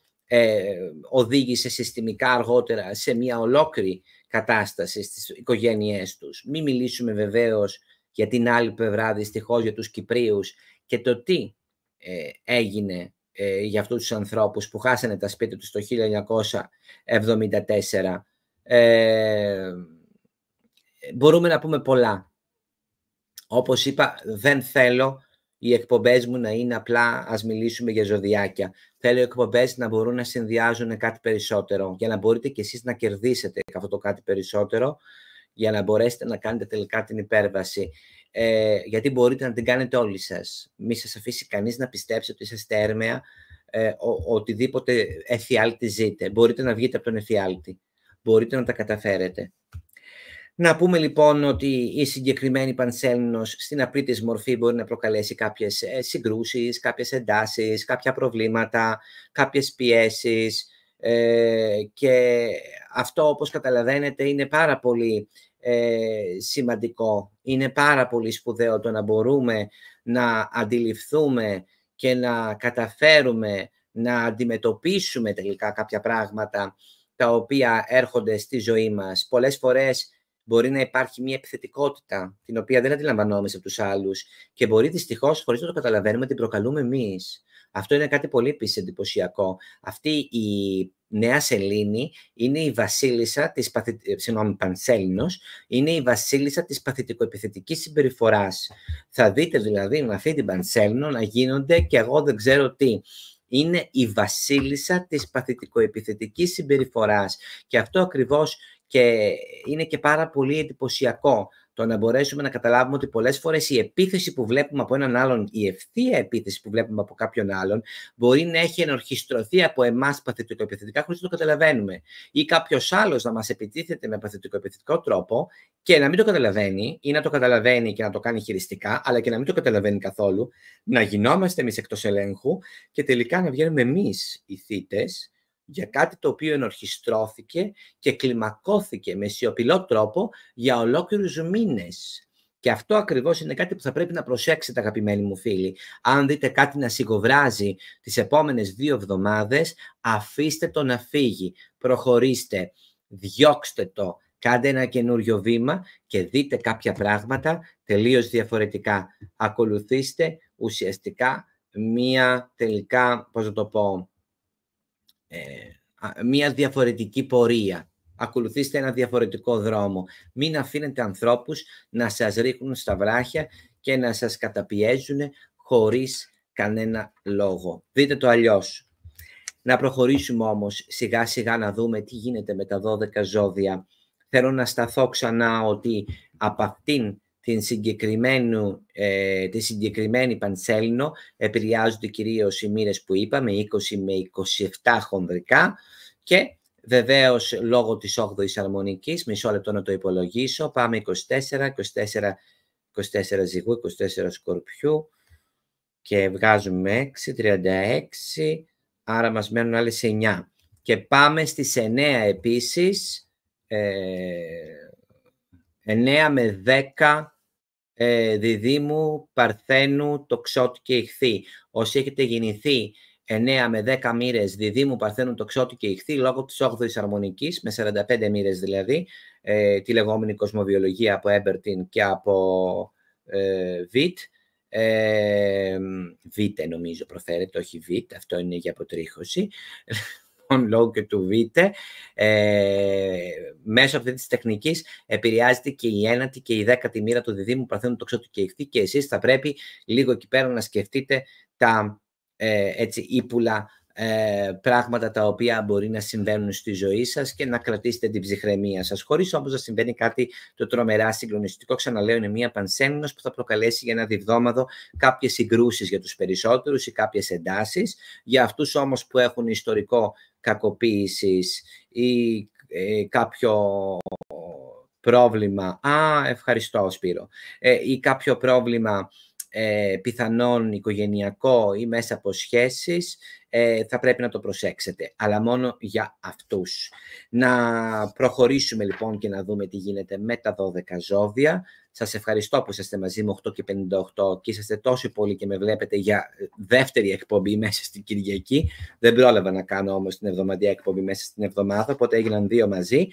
οδήγησε συστημικά αργότερα σε μια ολόκληρη κατάσταση στις οικογένειές τους. Μην μιλήσουμε βεβαίως για την άλλη πλευρά, δυστυχώς, για τους Κυπρίους και το τι έγινε για αυτούς τους ανθρώπους που χάσανε τα σπίτια τους το 1974. Μπορούμε να πούμε πολλά. Όπως είπα, δεν θέλω οι εκπομπές μου να είναι απλά ας μιλήσουμε για ζωδιάκια. Θέλω οι εκπομπές να μπορούν να συνδυάζουν κάτι περισσότερο, για να μπορείτε κι εσείς να κερδίσετε αυτό το κάτι περισσότερο, για να μπορέσετε να κάνετε τελικά την υπέρβαση. Γιατί μπορείτε να την κάνετε όλοι σας. Μη σας αφήσει κανείς να πιστέψει ότι είσαστε έρμεα, οτιδήποτε εφιάλτη ζείτε. Μπορείτε να βγείτε από τον εφιάλτη. Μπορείτε να τα καταφέρετε. Να πούμε λοιπόν ότι η συγκεκριμένη πανσέλινος στην απλή της μορφή μπορεί να προκαλέσει κάποιες συγκρούσεις, κάποιες εντάσεις, κάποια προβλήματα, κάποιες πιέσεις και αυτό, όπως καταλαβαίνετε, είναι πάρα πολύ σημαντικό. Είναι πάρα πολύ σπουδαίο το να μπορούμε να αντιληφθούμε και να καταφέρουμε να αντιμετωπίσουμε τελικά κάποια πράγματα τα οποία έρχονται στη ζωή μας. Πολλές φορές μπορεί να υπάρχει μια επιθετικότητα, την οποία δεν αντιλαμβανόμαστε από τους άλλους και μπορεί δυστυχώς, χωρίς να το καταλαβαίνουμε, την προκαλούμε εμείς. Αυτό είναι κάτι πολύ επίσης εντυπωσιακό. Αυτή η νέα σελήνη είναι η βασίλισσα της Πανσέλινος, είναι η βασίλισσα της παθητικοεπιθετικής συμπεριφοράς. Θα δείτε δηλαδή με αυτή την Πανσέλινο να γίνονται και εγώ δεν ξέρω τι. Είναι η βασίλισσα της παθητικοεπιθετικής συμπεριφοράς. Και αυτό ακριβώς και είναι και πάρα πολύ εντυπωσιακό. Το να μπορέσουμε να καταλάβουμε ότι πολλές φορές η επίθεση που βλέπουμε από έναν άλλον, η ευθεία επίθεση που βλέπουμε από κάποιον άλλον, μπορεί να έχει ενορχιστρωθεί από εμάς παθητικοεπιθετικά χωρίς να το καταλαβαίνουμε. Ή κάποιος άλλος να μας επιτίθεται με παθητικοεπιθετικό τρόπο και να μην το καταλαβαίνει, ή να το καταλαβαίνει και να το κάνει χειριστικά, αλλά και να μην το καταλαβαίνει καθόλου, να γινόμαστε εμείς εκτός ελέγχου και τελικά να βγαίνουμε εμείς οι θύτες για κάτι το οποίο ενορχιστρώθηκε και κλιμακώθηκε με σιωπηλό τρόπο για ολόκληρους μήνες. Και αυτό ακριβώς είναι κάτι που θα πρέπει να προσέξετε, αγαπημένοι μου φίλοι. Αν δείτε κάτι να σιγοβράζει τις επόμενες 2 εβδομάδες, αφήστε το να φύγει. Προχωρήστε, διώξτε το, κάντε ένα καινούριο βήμα και δείτε κάποια πράγματα τελείως διαφορετικά. Ακολουθήστε ουσιαστικά μία τελικά, πώς να το πω, μία διαφορετική πορεία. Ακολουθήστε ένα διαφορετικό δρόμο. Μην αφήνετε ανθρώπους να σας ρίχνουν στα βράχια και να σας καταπιέζουν χωρίς κανένα λόγο. Δείτε το αλλιώς. Να προχωρήσουμε όμως σιγά σιγά να δούμε τι γίνεται με τα 12 ζώδια. Θέλω να σταθώ ξανά ότι από αυτήν τη συγκεκριμένη Πανσέλινο επηρεάζονται κυρίως οι μοίρες που είπαμε, 20 με 27 χονδρικά και βεβαίως λόγω της 8ης αρμονικής, μισό λεπτό να το υπολογίσω, πάμε 24 ζυγού, 24 σκορπιού και βγάζουμε 6, 36, άρα μας μένουν άλλες 9. Και πάμε στις 9 επίσης, 9 με 10 Διδύμου, Παρθένου, Τοξότη και Ιχθύ. Όσοι έχετε γεννηθεί 9 με 10 μοίρες Διδύμου, Παρθένου, Τοξότη και Ιχθύ, λόγω της 8ης αρμονικής, με 45 μοίρες δηλαδή, τη λεγόμενη κοσμοβιολογία από Έμπερτιν και από Βιτ, Βίτε νομίζω προφέρεται, όχι Βιτ, αυτό είναι για αποτρίχωση, λόγω και του Βίτε, μέσω αυτή της τεχνικής επηρεάζεται και η 9η και η 10η μοίρα του Διδύμου, Παρθένου, Τοξότη και Ιχθύ και εσείς θα πρέπει λίγο εκεί πέρα να σκεφτείτε τα έτσι ύπουλα πράγματα τα οποία μπορεί να συμβαίνουν στη ζωή σας και να κρατήσετε την ψυχραιμία σας, χωρίς όμως να συμβαίνει κάτι το τρομερά συγκλονιστικό. Ξαναλέω, είναι μία Πανσέλινος που θα προκαλέσει για ένα διβδόμαδο κάποιες συγκρούσεις για τους περισσότερους ή κάποιες εντάσεις. Για αυτούς όμως που έχουν ιστορικό κακοποίησης ή κάποιο πρόβλημα, ευχαριστώ Σπύρο, ή κάποιο πρόβλημα πιθανόν οικογενειακό ή μέσα από σχέσεις, θα πρέπει να το προσέξετε, αλλά μόνο για αυτούς. Να προχωρήσουμε λοιπόν και να δούμε τι γίνεται με τα 12 ζώδια. Σας ευχαριστώ που είσαστε μαζί μου 8 και 58 και είσαστε τόσο πολύ και με βλέπετε για δεύτερη εκπομπή μέσα στην Κυριακή. Δεν πρόλαβα να κάνω όμως την εβδομαδιαία εκπομπή μέσα στην εβδομάδα, οπότε έγιναν 2 μαζί.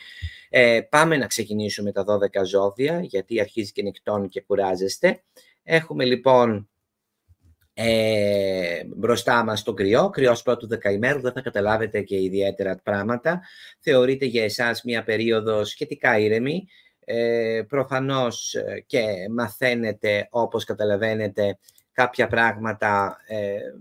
Πάμε να ξεκινήσουμε τα 12 ζώδια, γιατί αρχίζει και νυχτώνει και κουράζεστε. Έχουμε λοιπόν μπροστά μας το κρυός πρώτου δεκαημέρου, δεν θα καταλάβετε και ιδιαίτερα πράγματα. Θεωρείται για εσάς μια περίοδο σχετικά ήρεμη. Προφανώς και μαθαίνετε, όπως καταλαβαίνετε, κάποια πράγματα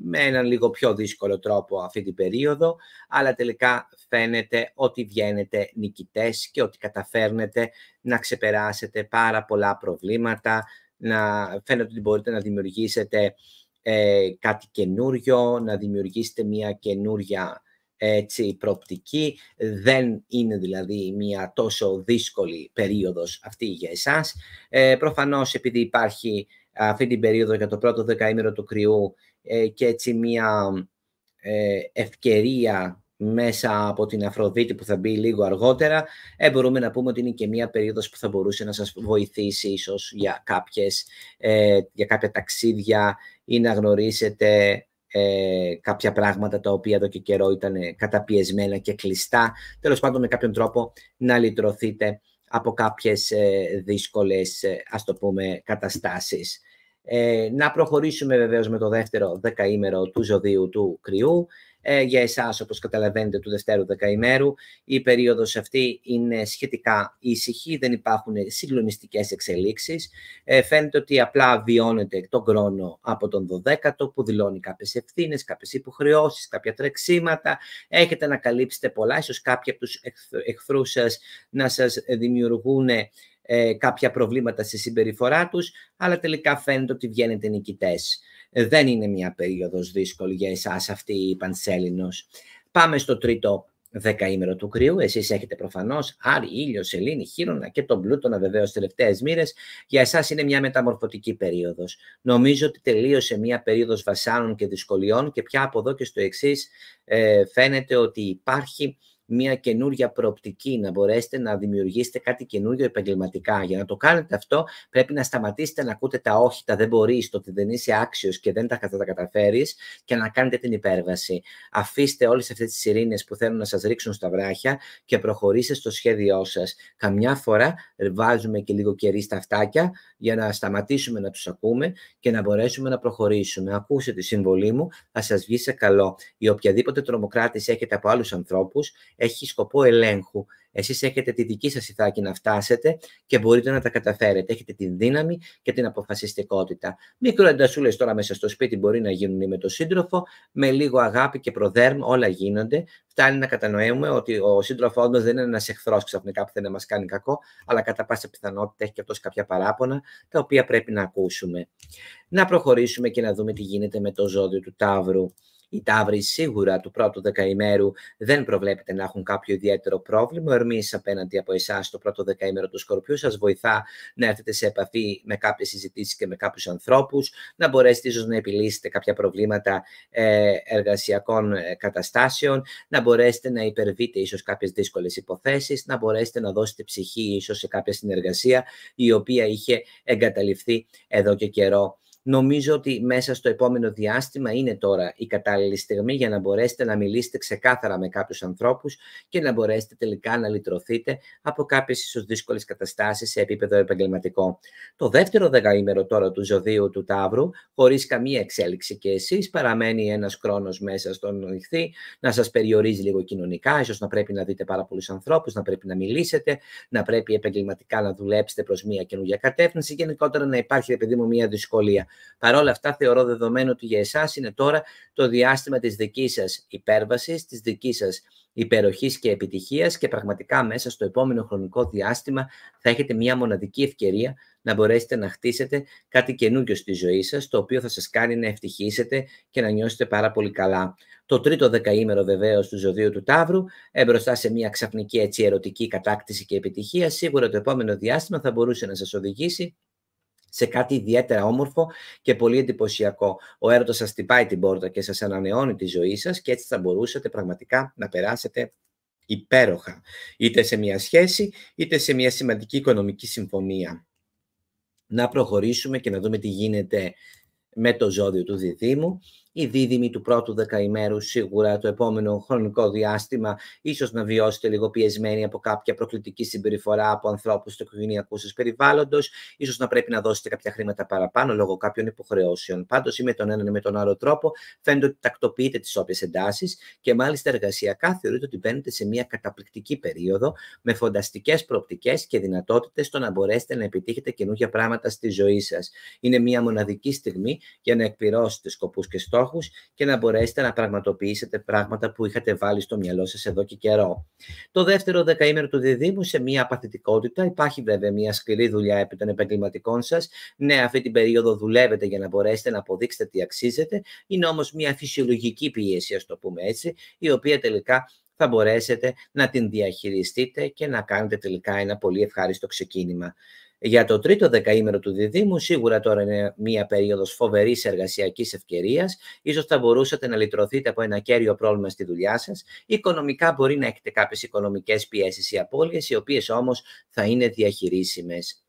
με έναν λίγο πιο δύσκολο τρόπο αυτή την περίοδο, αλλά τελικά φαίνεται ότι βγαίνετε νικητές και ότι καταφέρνετε να ξεπεράσετε πάρα πολλά προβλήματα, να φαίνεται ότι μπορείτε να δημιουργήσετε κάτι καινούριο, να δημιουργήσετε μια καινούρια προοπτική. Δεν είναι δηλαδή μια τόσο δύσκολη περίοδος αυτή για εσάς. Προφανώς επειδή υπάρχει αυτή την περίοδο για το πρώτο δεκαήμερο του κρυού και έτσι μια ευκαιρία μέσα από την Αφροδίτη που θα μπει λίγο αργότερα, μπορούμε να πούμε ότι είναι και μια περίοδος που θα μπορούσε να σας βοηθήσει ίσως για κάποια ταξίδια ή να γνωρίσετε κάποια πράγματα τα οποία εδώ και καιρό ήταν καταπιεσμένα και κλειστά. Τέλος πάντων, με κάποιον τρόπο να λυτρωθείτε από κάποιες δύσκολες, ας το πούμε, καταστάσεις. Να προχωρήσουμε βεβαίως με το δεύτερο δεκαήμερο του ζωδίου του κρυού. Για εσάς, όπως καταλαβαίνετε, του δευτέρου δεκαημέρου, η περίοδος αυτή είναι σχετικά ήσυχη, δεν υπάρχουν συγκλονιστικές εξελίξεις. Φαίνεται ότι απλά βιώνετε τον χρόνο από τον 12ο, που δηλώνει κάποιες ευθύνες, κάποιες υποχρεώσεις, κάποια τρεξίματα. Έχετε να καλύψετε πολλά, ίσως κάποιοι από τους εχθρούς σας να σας δημιουργούν κάποια προβλήματα στη συμπεριφορά τους, αλλά τελικά φαίνεται ότι βγαίνετε νικητές. Δεν είναι μια περίοδος δύσκολη για εσάς αυτή η Πανσέλινος. Πάμε στο τρίτο δεκαήμερο του Κρυού. Εσείς έχετε προφανώς Άρη, ήλιο, σελήνη, χείρονα και τον Πλούτονα βεβαίως τελευταίες μοίρες. Για εσάς είναι μια μεταμορφωτική περίοδος. Νομίζω ότι τελείωσε μια περίοδος βασάνων και δυσκολιών και πια από εδώ και στο εξής φαίνεται ότι υπάρχει μια καινούργια προοπτική, να μπορέσετε να δημιουργήσετε κάτι καινούργιο επαγγελματικά. Για να το κάνετε αυτό, πρέπει να σταματήσετε να ακούτε τα όχι, τα δεν μπορείς, το ότι δεν είσαι άξιος και δεν τα καταφέρεις και να κάνετε την υπέρβαση. Αφήστε όλες αυτές τις ειρήνες που θέλουν να σας ρίξουν στα βράχια και προχωρήστε στο σχέδιό σας. Καμιά φορά βάζουμε και λίγο κερί στα αυτάκια για να σταματήσουμε να τους ακούμε και να μπορέσουμε να προχωρήσουμε. Ακούστε τη συμβολή μου, θα σας βγει σε καλό. Η οποιαδήποτε τρομοκράτηση έχετε από άλλους ανθρώπους έχει σκοπό ελέγχου. Εσείς έχετε τη δική σας ηθάκη να φτάσετε και μπορείτε να τα καταφέρετε. Έχετε τη δύναμη και την αποφασιστικότητα. Μικροεντασούλες τώρα μέσα στο σπίτι μπορεί να γίνουν με τον σύντροφο, με λίγο αγάπη και προδέρμ, όλα γίνονται. Φτάνει να κατανοούμε ότι ο σύντροφός μας δεν είναι ένας εχθρός ξαφνικά που θέλει να μας κάνει κακό, αλλά κατά πάσα πιθανότητα έχει και αυτός κάποια παράπονα, τα οποία πρέπει να ακούσουμε. Να προχωρήσουμε και να δούμε τι γίνεται με το ζώδιο του Ταύρου. Οι Ταύροι σίγουρα του πρώτου δεκαημέρου δεν προβλέπεται να έχουν κάποιο ιδιαίτερο πρόβλημα. Ο Ερμής απέναντι από εσάς το πρώτο δεκαημέρο του Σκορπιού σας βοηθά να έρθετε σε επαφή με κάποιες συζητήσεις και με κάποιους ανθρώπους, να μπορέσετε ίσως να επιλύσετε κάποια προβλήματα εργασιακών καταστάσεων, να μπορέσετε να υπερβείτε ίσως κάποιες δύσκολες υποθέσεις, να μπορέσετε να δώσετε ψυχή ίσως σε κάποια συνεργασία η οποία είχε εγκαταλειφθεί εδώ και καιρό. Νομίζω ότι μέσα στο επόμενο διάστημα είναι τώρα η κατάλληλη στιγμή για να μπορέσετε να μιλήσετε ξεκάθαρα με κάποιους ανθρώπους και να μπορέσετε τελικά να λυτρωθείτε από κάποιες ίσως δύσκολες καταστάσεις σε επίπεδο επαγγελματικό. Το δεύτερο δεκαήμερο τώρα του ζωδίου του Ταύρου, χωρίς καμία εξέλιξη και εσείς, παραμένει ένας χρόνος μέσα στον Ιχθύ, να σας περιορίζει λίγο κοινωνικά, ίσως να πρέπει να δείτε πάρα πολλούς ανθρώπους, να πρέπει να μιλήσετε, να πρέπει επαγγελματικά να δουλέψετε προς μια καινούργια κατεύθυνση, γενικότερα να υπάρχει, επειδή μου, μια δυσκολία. Παρ' όλα αυτά, θεωρώ δεδομένο ότι για εσάς είναι τώρα το διάστημα της δικής σας υπέρβασης, της δικής σας υπεροχής και επιτυχίας και πραγματικά μέσα στο επόμενο χρονικό διάστημα θα έχετε μια μοναδική ευκαιρία να μπορέσετε να χτίσετε κάτι καινούργιο στη ζωή σας, το οποίο θα σας κάνει να ευτυχήσετε και να νιώσετε πάρα πολύ καλά. Το τρίτο δεκαήμερο βεβαίως του ζωδίου του Ταύρου, μπροστά σε μια ξαφνική έτσι ερωτική κατάκτηση και επιτυχία, σίγουρα το επόμενο διάστημα θα μπορούσε να σας οδηγήσει σε κάτι ιδιαίτερα όμορφο και πολύ εντυπωσιακό. Ο έρωτας σας χτυπάει την πόρτα και σας ανανεώνει τη ζωή σας και έτσι θα μπορούσατε πραγματικά να περάσετε υπέροχα, είτε σε μια σχέση, είτε σε μια σημαντική οικονομική συμφωνία. Να προχωρήσουμε και να δούμε τι γίνεται με το ζώδιο του Διδύμου. Οι δίδυμοι του πρώτου δεκαημέρου σίγουρα το επόμενο χρονικό διάστημα ίσως να βιώσετε λίγο πιεσμένοι από κάποια προκλητική συμπεριφορά από ανθρώπους του οικογενειακού σας περιβάλλοντος, ίσως να πρέπει να δώσετε κάποια χρήματα παραπάνω λόγω κάποιων υποχρεώσεων. Πάντως ή με τον έναν ή με τον άλλο τρόπο φαίνεται ότι τακτοποιείτε τις όποιες εντάσεις και μάλιστα εργασιακά θεωρείτε ότι μπαίνετε σε μια καταπληκτική περίοδο με φανταστικές προοπτικές και δυνατότητες στο να μπορέσετε να επιτύχετε καινούργια πράγματα στη ζωή σας. Είναι μια μοναδική στιγμή για να εκπληρώσετε σκοπούς και στόχους και να μπορέσετε να πραγματοποιήσετε πράγματα που είχατε βάλει στο μυαλό σας εδώ και καιρό. Το δεύτερο δεκαήμερο του Διδύμου σε μια απαθητικότητα. Υπάρχει βέβαια μια σκληρή δουλειά επί των επαγγελματικών σας. Ναι, αυτή την περίοδο δουλεύετε για να μπορέσετε να αποδείξετε τι αξίζετε. Είναι όμως μια φυσιολογική πίεση, ας το πούμε έτσι, η οποία τελικά θα μπορέσετε να την διαχειριστείτε και να κάνετε τελικά ένα πολύ ευχάριστο ξεκίνημα. Για το τρίτο δεκαήμερο του Διδύμου, σίγουρα τώρα είναι μια περίοδος φοβερής εργασιακής ευκαιρίας. Ίσως θα μπορούσατε να λυτρωθείτε από ένα κέριο πρόβλημα στη δουλειά σας. Οικονομικά μπορεί να έχετε κάποιες οικονομικές πιέσεις ή απώλειες, οι οποίες όμως θα είναι διαχειρίσιμες.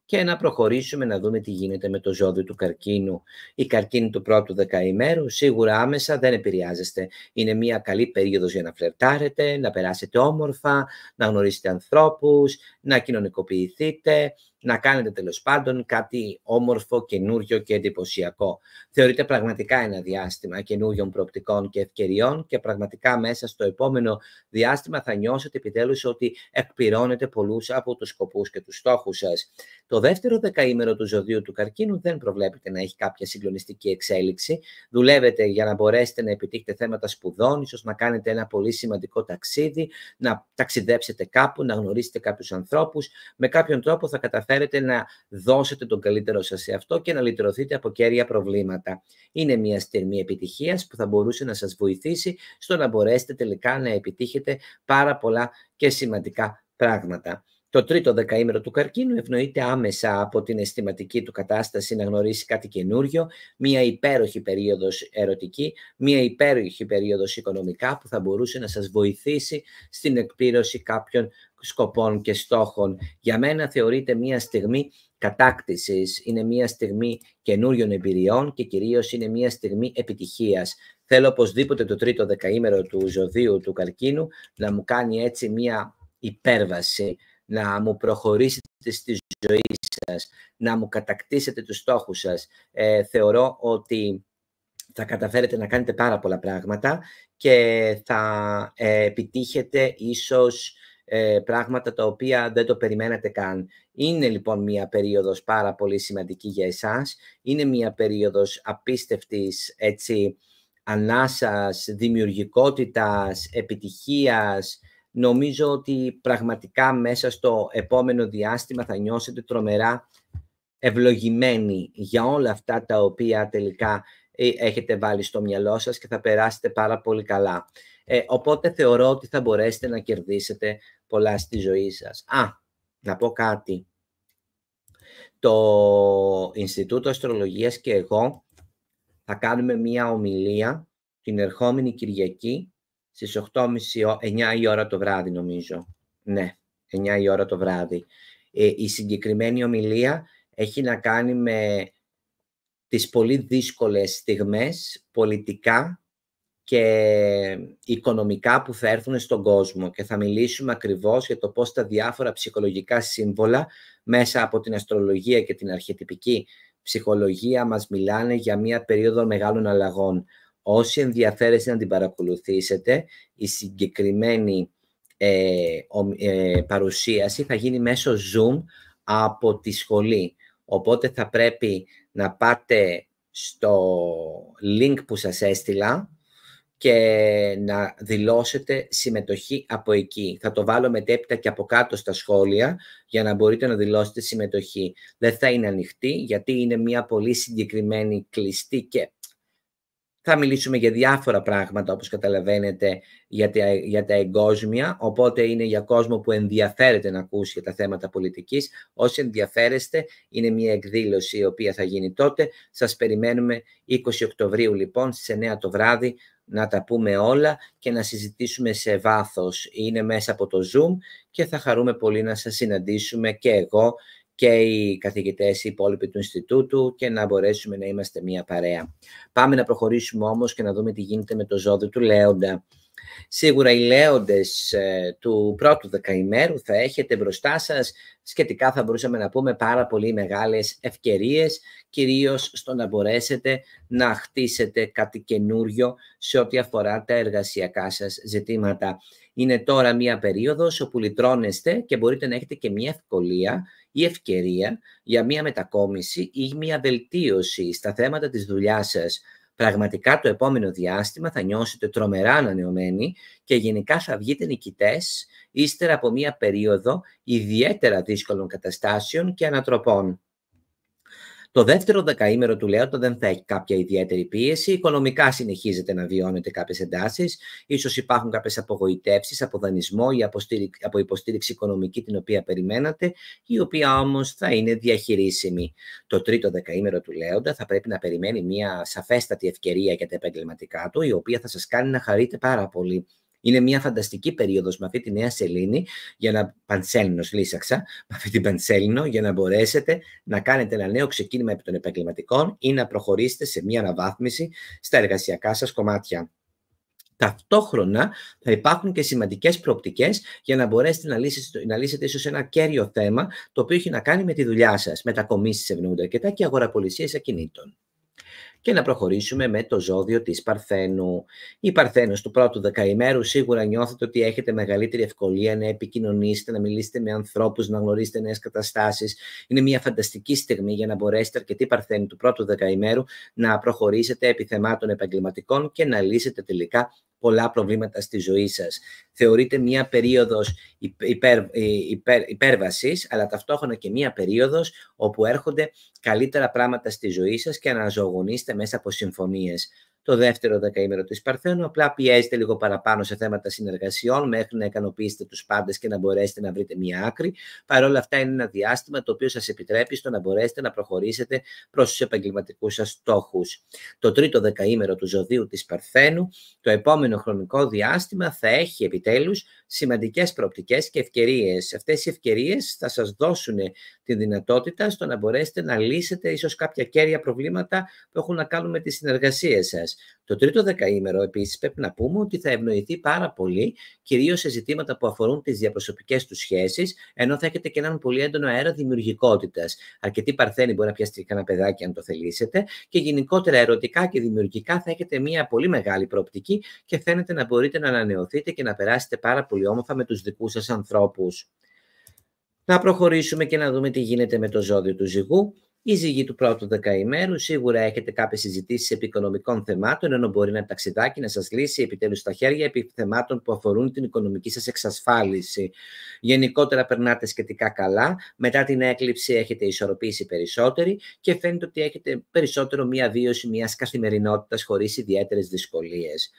και να προχωρήσουμε να δούμε τι γίνεται με το ζώδιο του καρκίνου. Η καρκίνη του πρώτου δεκαημέρου σίγουρα άμεσα δεν επηρεάζεστε. Είναι μια καλή περίοδος για να φλερτάρετε, να περάσετε όμορφα, να γνωρίσετε ανθρώπους, να κοινωνικοποιηθείτε, να κάνετε τέλος πάντων κάτι όμορφο, καινούριο και εντυπωσιακό. Θεωρείται πραγματικά ένα διάστημα καινούριων προοπτικών και ευκαιριών και πραγματικά μέσα στο επόμενο διάστημα θα νιώσετε επιτέλους ότι εκπληρώνετε πολλούς από τους σκοπούς και τους στόχους σας. Το δεύτερο δεκαήμερο του ζωδίου του καρκίνου δεν προβλέπεται να έχει κάποια συγκλονιστική εξέλιξη. Δουλεύετε για να μπορέσετε να επιτύχετε θέματα σπουδών, ίσως να κάνετε ένα πολύ σημαντικό ταξίδι, να ταξιδέψετε κάπου, να γνωρίσετε κάποιους ανθρώπους. Με κάποιον τρόπο θα καταφέρετε να δώσετε τον καλύτερο σας σε αυτό και να λυτρωθείτε από κέρια προβλήματα. Είναι μια στιγμή επιτυχίας που θα μπορούσε να σας βοηθήσει στο να μπορέσετε τελικά να επιτύχετε πάρα πολλά και σημαντικά πράγματα. Το τρίτο δεκαήμερο του καρκίνου ευνοείται άμεσα από την αισθηματική του κατάσταση να γνωρίσει κάτι καινούριο, μια υπέροχη περίοδος ερωτική, μια υπέροχη περίοδος οικονομικά που θα μπορούσε να σας βοηθήσει στην εκπλήρωση κάποιων σκοπών και στόχων. Για μένα θεωρείται μια στιγμή κατάκτησης, είναι μια στιγμή καινούριων εμπειριών και κυρίως είναι μια στιγμή επιτυχίας. Θέλω οπωσδήποτε το τρίτο δεκαήμερο του ζωδίου του καρκίνου να μου κάνει έτσι μια υπέρβαση, να μου προχωρήσετε στη ζωή σας, να μου κατακτήσετε τους στόχους σας. Θεωρώ ότι θα καταφέρετε να κάνετε πάρα πολλά πράγματα και θα επιτύχετε ίσως πράγματα τα οποία δεν το περιμένατε καν. Είναι λοιπόν μια περίοδος πάρα πολύ σημαντική για εσάς. Είναι μια περίοδος απίστευτης ανάσας, δημιουργικότητας, επιτυχίας. Νομίζω ότι πραγματικά μέσα στο επόμενο διάστημα θα νιώσετε τρομερά ευλογημένοι για όλα αυτά τα οποία τελικά έχετε βάλει στο μυαλό σας και θα περάσετε πάρα πολύ καλά. Οπότε θεωρώ ότι θα μπορέσετε να κερδίσετε πολλά στη ζωή σας. Να πω κάτι. Το Ινστιτούτο Αστρολογίας και εγώ θα κάνουμε μία ομιλία την ερχόμενη Κυριακή στις 9 η ώρα το βράδυ νομίζω. Ναι, 9 η ώρα το βράδυ. Η συγκεκριμένη ομιλία έχει να κάνει με τις πολύ δύσκολες στιγμές πολιτικά και οικονομικά που θα έρθουν στον κόσμο και θα μιλήσουμε ακριβώς για το πώς τα διάφορα ψυχολογικά σύμβολα μέσα από την αστρολογία και την αρχετυπική ψυχολογία μας μιλάνε για μια περίοδο μεγάλων αλλαγών. Όσοι ενδιαφέρεστε να την παρακολουθήσετε, η συγκεκριμένη παρουσίαση θα γίνει μέσω Zoom από τη σχολή. Οπότε θα πρέπει να πάτε στο link που σας έστειλα και να δηλώσετε συμμετοχή από εκεί. Θα το βάλω μετέπειτα και από κάτω στα σχόλια για να μπορείτε να δηλώσετε συμμετοχή. Δεν θα είναι ανοιχτή γιατί είναι μια πολύ συγκεκριμένη κλειστή και θα μιλήσουμε για διάφορα πράγματα, όπως καταλαβαίνετε, για τα εγκόσμια, οπότε είναι για κόσμο που ενδιαφέρεται να ακούσει για τα θέματα πολιτικής. Όσοι ενδιαφέρεστε, είναι μια εκδήλωση η οποία θα γίνει τότε. Σας περιμένουμε 20 Οκτωβρίου, λοιπόν, στις 9 το βράδυ, να τα πούμε όλα και να συζητήσουμε σε βάθος. Είναι μέσα από το Zoom και θα χαρούμε πολύ να σας συναντήσουμε και εγώ και οι καθηγητές οι υπόλοιποι του Ινστιτούτου και να μπορέσουμε να είμαστε μια παρέα. Πάμε να προχωρήσουμε όμως και να δούμε τι γίνεται με το ζώδιο του Λέοντα. Σίγουρα οι Λέοντες του πρώτου δεκαημέρου θα έχετε μπροστά σας, σχετικά θα μπορούσαμε να πούμε, πάρα πολύ μεγάλες ευκαιρίες, κυρίως στο να μπορέσετε να χτίσετε κάτι καινούριο σε ό,τι αφορά τα εργασιακά σας ζητήματα. Είναι τώρα μια περίοδος όπου λυτρώνεστε και μπορείτε να έχετε και μια ευκολία ή ευκαιρία για μια μετακόμιση ή μια βελτίωση στα θέματα της δουλειάς σας. Πραγματικά το επόμενο διάστημα θα νιώσετε τρομερά ανανεωμένοι και γενικά θα βγείτε νικητές ύστερα από μια περίοδο ιδιαίτερα δύσκολων καταστάσεων και ανατροπών. Το δεύτερο δεκαήμερο του Λέοντα δεν θα έχει κάποια ιδιαίτερη πίεση. Οικονομικά συνεχίζετε να βιώνετε κάποιες εντάσεις. Ίσως υπάρχουν κάποιες απογοητεύσεις από δανεισμό ή από υποστήριξη οικονομική την οποία περιμένατε, η οποία όμως θα είναι διαχειρίσιμη. Το τρίτο δεκαήμερο του Λέοντα θα πρέπει να περιμένει μια σαφέστατη ευκαιρία για τα επαγγελματικά του, η οποία θα σας κάνει να χαρείτε πάρα πολύ. Είναι μια φανταστική περίοδος με αυτή τη νέα σελήνη, πανσέλινος λύσαξα, με αυτή την πανσέλινο, για να μπορέσετε να κάνετε ένα νέο ξεκίνημα επί των επαγγελματικών ή να προχωρήσετε σε μια αναβάθμιση στα εργασιακά σας κομμάτια. Ταυτόχρονα θα υπάρχουν και σημαντικές προοπτικές για να μπορέσετε να λύσετε ίσως ένα κέριο θέμα, το οποίο έχει να κάνει με τη δουλειά σας. Μετακομίσεις ευνοούνται αρκετά και αγοραπολισίες ακινήτων. Και να προχωρήσουμε με το ζώδιο της Παρθένου. Η Παρθένος του πρώτου δεκαημέρου σίγουρα νιώθετε ότι έχετε μεγαλύτερη ευκολία να επικοινωνήσετε, να μιλήσετε με ανθρώπους, να γνωρίσετε νέες καταστάσεις. Είναι μια φανταστική στιγμή για να μπορέσετε, αρκετοί Παρθένοι του πρώτου δεκαημέρου, να προχωρήσετε επί θεμάτων επαγγελματικών και να λύσετε τελικά πολλά προβλήματα στη ζωή σας. Θεωρείται μια περίοδος υπέρβασης, αλλά ταυτόχρονα και μια περίοδος όπου έρχονται καλύτερα πράγματα στη ζωή σας και αναζωογονείστε μέσα από συμφωνίες. Το δεύτερο δεκαήμερο της Παρθένου απλά πιέζετε λίγο παραπάνω σε θέματα συνεργασιών μέχρι να ικανοποιήσετε τους πάντες και να μπορέσετε να βρείτε μια άκρη. Παρ' όλα αυτά είναι ένα διάστημα το οποίο σας επιτρέπει στο να μπορέσετε να προχωρήσετε προς τους επαγγελματικούς σας στόχους. Το τρίτο δεκαήμερο του ζωδίου της Παρθένου, το επόμενο χρονικό διάστημα, θα έχει επιτέλους σημαντικές προοπτικές και ευκαιρίες. Αυτές οι ευκαιρίες θα σας δώσουν τη δυνατότητα στο να μπορέσετε να λύσετε ίσως κάποια κέρια προβλήματα που έχουν να κάνουν με τις συνεργασίες σας. Το τρίτο δεκαήμερο επίσης πρέπει να πούμε ότι θα ευνοηθεί πάρα πολύ, κυρίως σε ζητήματα που αφορούν τις διαπροσωπικές τους σχέσεις, ενώ θα έχετε και έναν πολύ έντονο αέρα δημιουργικότητας. Αρκετοί Παρθένοι μπορεί να πιάσετε κανένα παιδάκι αν το θελήσετε, και γενικότερα ερωτικά και δημιουργικά θα έχετε μια πολύ μεγάλη προοπτική και φαίνεται να μπορείτε να ανανεωθείτε και να περάσετε πάρα πολύ όμορφα με τους δικούς σας ανθρώπους. Να προχωρήσουμε και να δούμε τι γίνεται με το ζώδιο του Ζυγού. Η Ζυγή του πρώτου δεκαημέρου, σίγουρα έχετε κάποιες συζητήσεις επί οικονομικών θεμάτων, ενώ μπορεί ένα ταξιδάκι να σας λύσει επιτέλους στα χέρια επί θεμάτων που αφορούν την οικονομική σας εξασφάλιση. Γενικότερα περνάτε σχετικά καλά. Μετά την έκλειψη έχετε ισορροπήσει περισσότερη και φαίνεται ότι έχετε περισσότερο μία βίωση μιας καθημερινότητας χωρίς ιδιαίτερες δυσκολίες.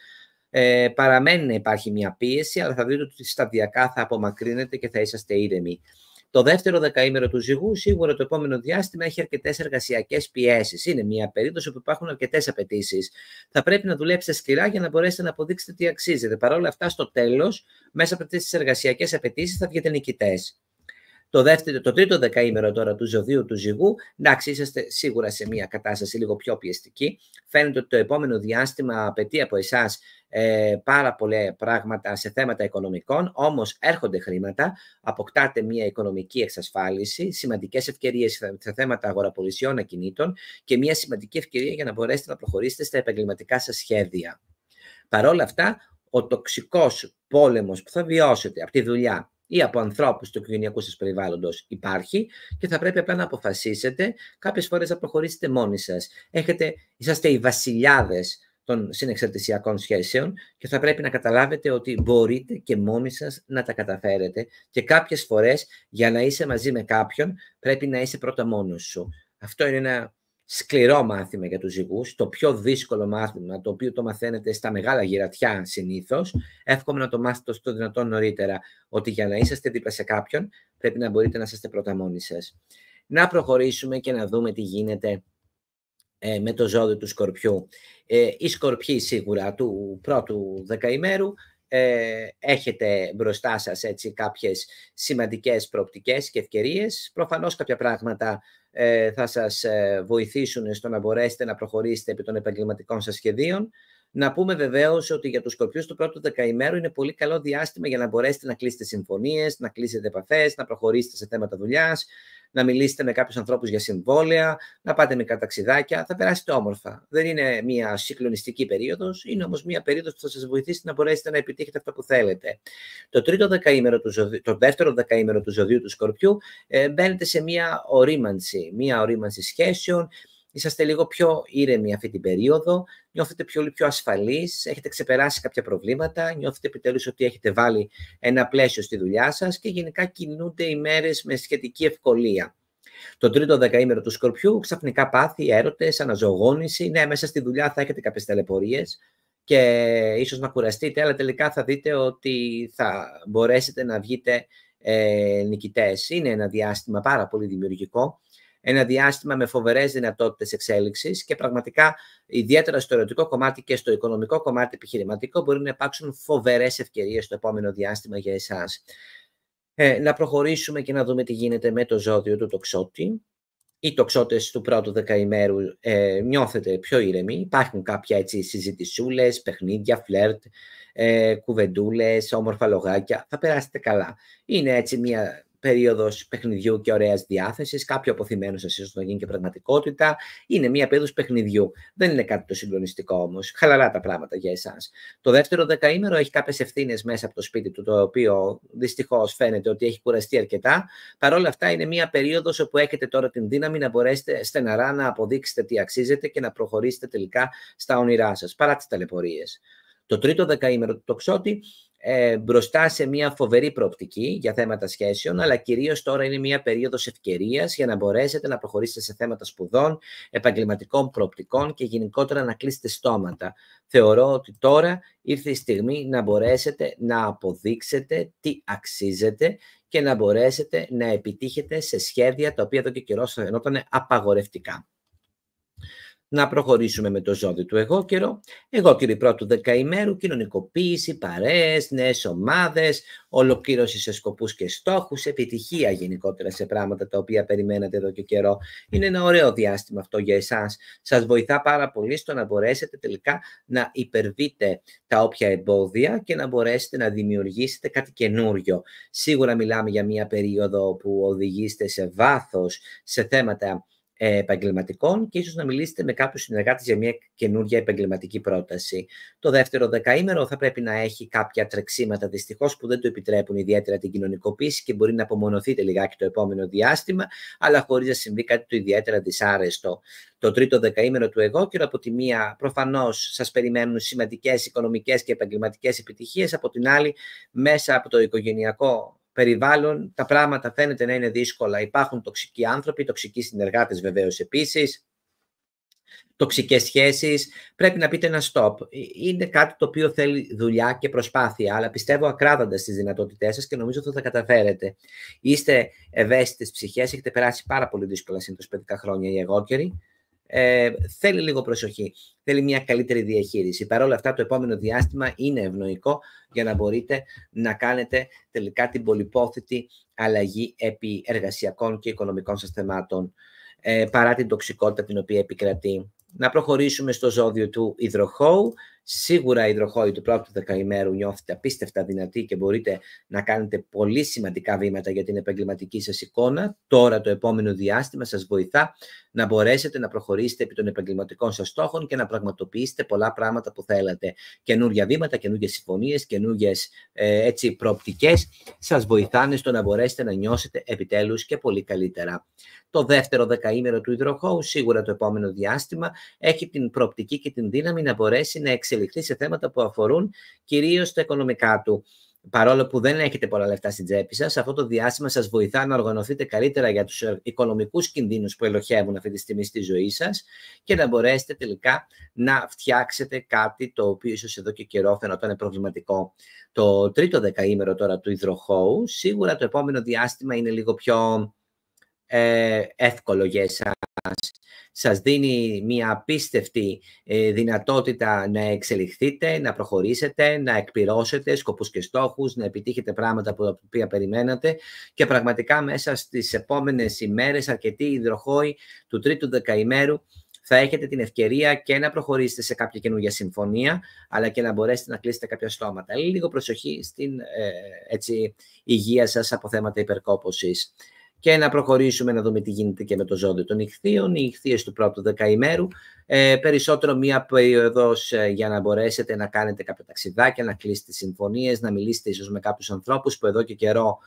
Παραμένει να υπάρχει μια πίεση, αλλά θα δείτε ότι σταδιακά θα απομακρύνετε και θα είσαστε ήρεμοι. Το δεύτερο δεκαήμερο του Ζυγού, σίγουρα το επόμενο διάστημα, έχει αρκετές εργασιακές πιέσεις. Είναι μια περίπτωση που υπάρχουν αρκετές απαιτήσεις. Θα πρέπει να δουλέψετε σκληρά για να μπορέσετε να αποδείξετε τι αξίζετε. Παρ' όλα αυτά, στο τέλος, μέσα από αυτές τις εργασιακές απαιτήσεις, θα βγείτε νικητές. Το τρίτο δεκαήμερο τώρα του ζωδίου του Ζυγού, εντάξει, είσαστε σίγουρα σε μια κατάσταση λίγο πιο πιεστική. Φαίνεται ότι το επόμενο διάστημα απαιτεί από εσάς πάρα πολλά πράγματα σε θέματα οικονομικών, όμως έρχονται χρήματα, αποκτάτε μια οικονομική εξασφάλιση, σημαντικές ευκαιρίες σε θέματα αγοραπολισιών ακινήτων και μια σημαντική ευκαιρία για να μπορέσετε να προχωρήσετε στα επαγγελματικά σας σχέδια. Παρ' όλα αυτά, ο τοξικός πόλεμος που θα βιώσετε από τη δουλειά ή από ανθρώπους του οικογενειακού σας περιβάλλοντος υπάρχει και θα πρέπει απλά να αποφασίσετε κάποιες φορές να προχωρήσετε μόνοι σας. Είσαστε οι βασιλιάδες των συνεξαρτησιακών σχέσεων και θα πρέπει να καταλάβετε ότι μπορείτε και μόνοι σας να τα καταφέρετε και κάποιες φορές για να είσαι μαζί με κάποιον πρέπει να είσαι πρώτα μόνος σου. Αυτό είναι ένα σκληρό μάθημα για τους Ζυγούς, το πιο δύσκολο μάθημα, το οποίο το μαθαίνετε στα μεγάλα γυρατιά συνήθως. Εύχομαι να το μάθετε στο δυνατόν νωρίτερα, ότι για να είσαστε δίπλα σε κάποιον πρέπει να μπορείτε να είστε πρώτα μόνοι σας. Να προχωρήσουμε και να δούμε τι γίνεται με το ζώδιο του Σκορπιού. Οι Σκορπιοί σίγουρα του πρώτου δεκαημέρου έχετε μπροστά σας έτσι κάποιες σημαντικές προοπτικές και ευκαιρίες. Προφανώς κάποια πράγματα θα σας βοηθήσουν στο να μπορέσετε να προχωρήσετε επί των επαγγελματικών σας σχεδίων. Να πούμε βεβαίως ότι για τους Σκορπιούς του πρώτου δεκαημέρου είναι πολύ καλό διάστημα για να μπορέσετε να κλείσετε συμφωνίες, να κλείσετε επαφές, να προχωρήσετε σε θέματα δουλειάς, να μιλήσετε με κάποιους ανθρώπους για συμβόλαια, να πάτε μικρά ταξιδάκια. Θα περάσετε όμορφα. Δεν είναι μια συγκλονιστική περίοδος, είναι όμως μια περίοδος που θα σας βοηθήσει να μπορέσετε να επιτύχετε αυτό που θέλετε. Το δεύτερο δεκαήμερο του ζωδίου του Σκορπιού μπαίνετε σε μια ορίμανση σχέσεων. Είσαστε λίγο πιο ήρεμοι αυτή την περίοδο, νιώθετε πιο ασφαλείς, έχετε ξεπεράσει κάποια προβλήματα, νιώθετε επιτέλους ότι έχετε βάλει ένα πλαίσιο στη δουλειά σας και γενικά κινούνται οι μέρες με σχετική ευκολία. Το τρίτο δεκαήμερο του Σκορπιού, ξαφνικά πάθη, έρωτες, αναζωογόνηση. Ναι, μέσα στη δουλειά θα έχετε κάποιες ταλαιπωρίες και ίσως να κουραστείτε, αλλά τελικά θα δείτε ότι θα μπορέσετε να βγείτε νικητές. Είναι ένα διάστημα πάρα πολύ δημιουργικό. ένα διάστημα με φοβερές δυνατότητες εξέλιξης και πραγματικά, ιδιαίτερα στο ερωτικό κομμάτι και στο οικονομικό κομμάτι επιχειρηματικό, μπορεί να υπάρξουν φοβερές ευκαιρίες στο επόμενο διάστημα για εσάς. Να προχωρήσουμε και να δούμε τι γίνεται με το ζώδιο του τοξότη. Οι τοξότες του πρώτου δεκαημέρου νιώθετε πιο ήρεμοι. Υπάρχουν κάποια έτσι συζητησούλες, παιχνίδια, φλερτ, κουβεντούλες, όμορφα λογάκια. Θα περάσετε καλά. Είναι έτσι μια περίοδος παιχνιδιού και ωραίας διάθεσης. Κάποιο αποθυμένο σας ίσως να γίνει και πραγματικότητα. Είναι μια περίοδος παιχνιδιού. Δεν είναι κάτι το συγκλονιστικό όμως. Χαλαρά τα πράγματα για εσάς. Το δεύτερο δεκαήμερο έχει κάποιες ευθύνες μέσα από το σπίτι του, το οποίο δυστυχώς φαίνεται ότι έχει κουραστεί αρκετά. Παρ' όλα αυτά, είναι μια περίοδος όπου έχετε τώρα την δύναμη να μπορέσετε στεναρά να αποδείξετε τι αξίζετε και να προχωρήσετε τελικά στα όνειρά σας, παρά τις ταλαιπωρίες. Το τρίτο δεκαήμερο του τοξότη μπροστά σε μια φοβερή προοπτική για θέματα σχέσεων, αλλά κυρίως τώρα είναι μια περίοδος ευκαιρίας για να μπορέσετε να προχωρήσετε σε θέματα σπουδών, επαγγελματικών προοπτικών και γενικότερα να κλείσετε στόματα. Θεωρώ ότι τώρα ήρθε η στιγμή να μπορέσετε να αποδείξετε τι αξίζετε και να μπορέσετε να επιτύχετε σε σχέδια τα οποία εδώ και καιρό θα φαινόταν απαγορευτικά. Να προχωρήσουμε με το ζώδιο του εγώκερο. Εγώκεροι πρώτου δεκαημέρου, κοινωνικοποίηση, παρέες, νέες ομάδες, ολοκλήρωση σε σκοπούς και στόχους, επιτυχία γενικότερα σε πράγματα τα οποία περιμένατε εδώ και καιρό. Είναι ένα ωραίο διάστημα αυτό για εσάς. Σας βοηθά πάρα πολύ στο να μπορέσετε τελικά να υπερβείτε τα όποια εμπόδια και να μπορέσετε να δημιουργήσετε κάτι καινούριο. Σίγουρα μιλάμε για μια περίοδο που οδηγείστε σε βάθος σε θέματα επαγγελματικών και ίσως να μιλήσετε με κάποιους συνεργάτες για μια καινούργια επαγγελματική πρόταση. Το δεύτερο δεκαήμερο θα πρέπει να έχει κάποια τρεξίματα δυστυχώς που δεν το επιτρέπουν ιδιαίτερα την κοινωνικοποίηση και μπορεί να απομονωθείτε λιγάκι το επόμενο διάστημα, αλλά χωρίς να συμβεί κάτι το ιδιαίτερα δυσάρεστο. Το τρίτο δεκαήμερο του εγώκερου, από τη μία προφανώς σας περιμένουν σημαντικές οικονομικές και επαγγελματικές επιτυχίες, από την άλλη μέσα από το οικογενειακό περιβάλλον τα πράγματα φαίνεται να είναι δύσκολα. Υπάρχουν τοξικοί άνθρωποι, τοξικοί συνεργάτες βεβαίως επίσης, τοξικές σχέσεις. Πρέπει να πείτε ένα stop. Είναι κάτι το οποίο θέλει δουλειά και προσπάθεια, αλλά πιστεύω ακράδαντα στις δυνατότητές σας και νομίζω ότι θα τα καταφέρετε. Είστε ευαίσθητες ψυχές, έχετε περάσει πάρα πολύ δύσκολα συνήθως παιδικά χρόνια οι εγώκεροι. Θέλει λίγο προσοχή, θέλει μια καλύτερη διαχείριση. Παρ' όλα αυτά το επόμενο διάστημα είναι ευνοϊκό για να μπορείτε να κάνετε τελικά την πολυπόθητη αλλαγή επί εργασιακών και οικονομικών σας θεμάτων, παρά την τοξικότητα την οποία επικρατεί. Να προχωρήσουμε στο ζώδιο του υδροχόου. Σίγουρα οι υδροχόοι του πρώτου δεκαημέρου νιώθετε απίστευτα δυνατοί και μπορείτε να κάνετε πολύ σημαντικά βήματα για την επαγγελματική σας εικόνα. Τώρα το επόμενο διάστημα σας βοηθά να μπορέσετε να προχωρήσετε επί των επαγγελματικών σας στόχων και να πραγματοποιήσετε πολλά πράγματα που θέλατε. Καινούργια βήματα, καινούργιες συμφωνίες, καινούργιες προοπτικές σας βοηθάνε στο να μπορέσετε να νιώσετε επιτέλους και πολύ καλύτερα. Το δεύτερο δεκαήμερο του υδροχόου, σίγουρα το επόμενο διάστημα, έχει την προοπτική και την δύναμη να μπορέσει να εξελιχθεί σε θέματα που αφορούν κυρίως τα οικονομικά του. Παρόλο που δεν έχετε πολλά λεφτά στην τσέπη σας, αυτό το διάστημα σας βοηθά να οργανωθείτε καλύτερα για τους οικονομικούς κινδύνους που ελοχεύουν αυτή τη στιγμή στη ζωή σας και να μπορέσετε τελικά να φτιάξετε κάτι το οποίο ίσως εδώ και καιρό φαινόταν προβληματικό. Το τρίτο δεκαήμερο τώρα του υδροχόου, σίγουρα το επόμενο διάστημα είναι λίγο πιο εύκολο για εσάς. Σας δίνει μια απίστευτη δυνατότητα να εξελιχθείτε, να προχωρήσετε, να εκπληρώσετε σκοπούς και στόχους, να επιτύχετε πράγματα που τα οποία περιμένατε και πραγματικά μέσα στις επόμενες ημέρες αρκετοί υδροχόοι του τρίτου δεκαημέρου θα έχετε την ευκαιρία και να προχωρήσετε σε κάποια καινούργια συμφωνία, αλλά και να μπορέσετε να κλείσετε κάποια στόματα. Λίγο προσοχή στην υγεία σας από θέματα υπερκόπωσης. Και να προχωρήσουμε να δούμε τι γίνεται και με το ζώδιο των ιχθύων. Οι ιχθύες του πρώτου δεκαημέρου, περισσότερο μία περίοδος για να μπορέσετε να κάνετε κάποια ταξιδάκια, να κλείσετε συμφωνίες, να μιλήσετε ίσως με κάποιους ανθρώπους που εδώ και καιρό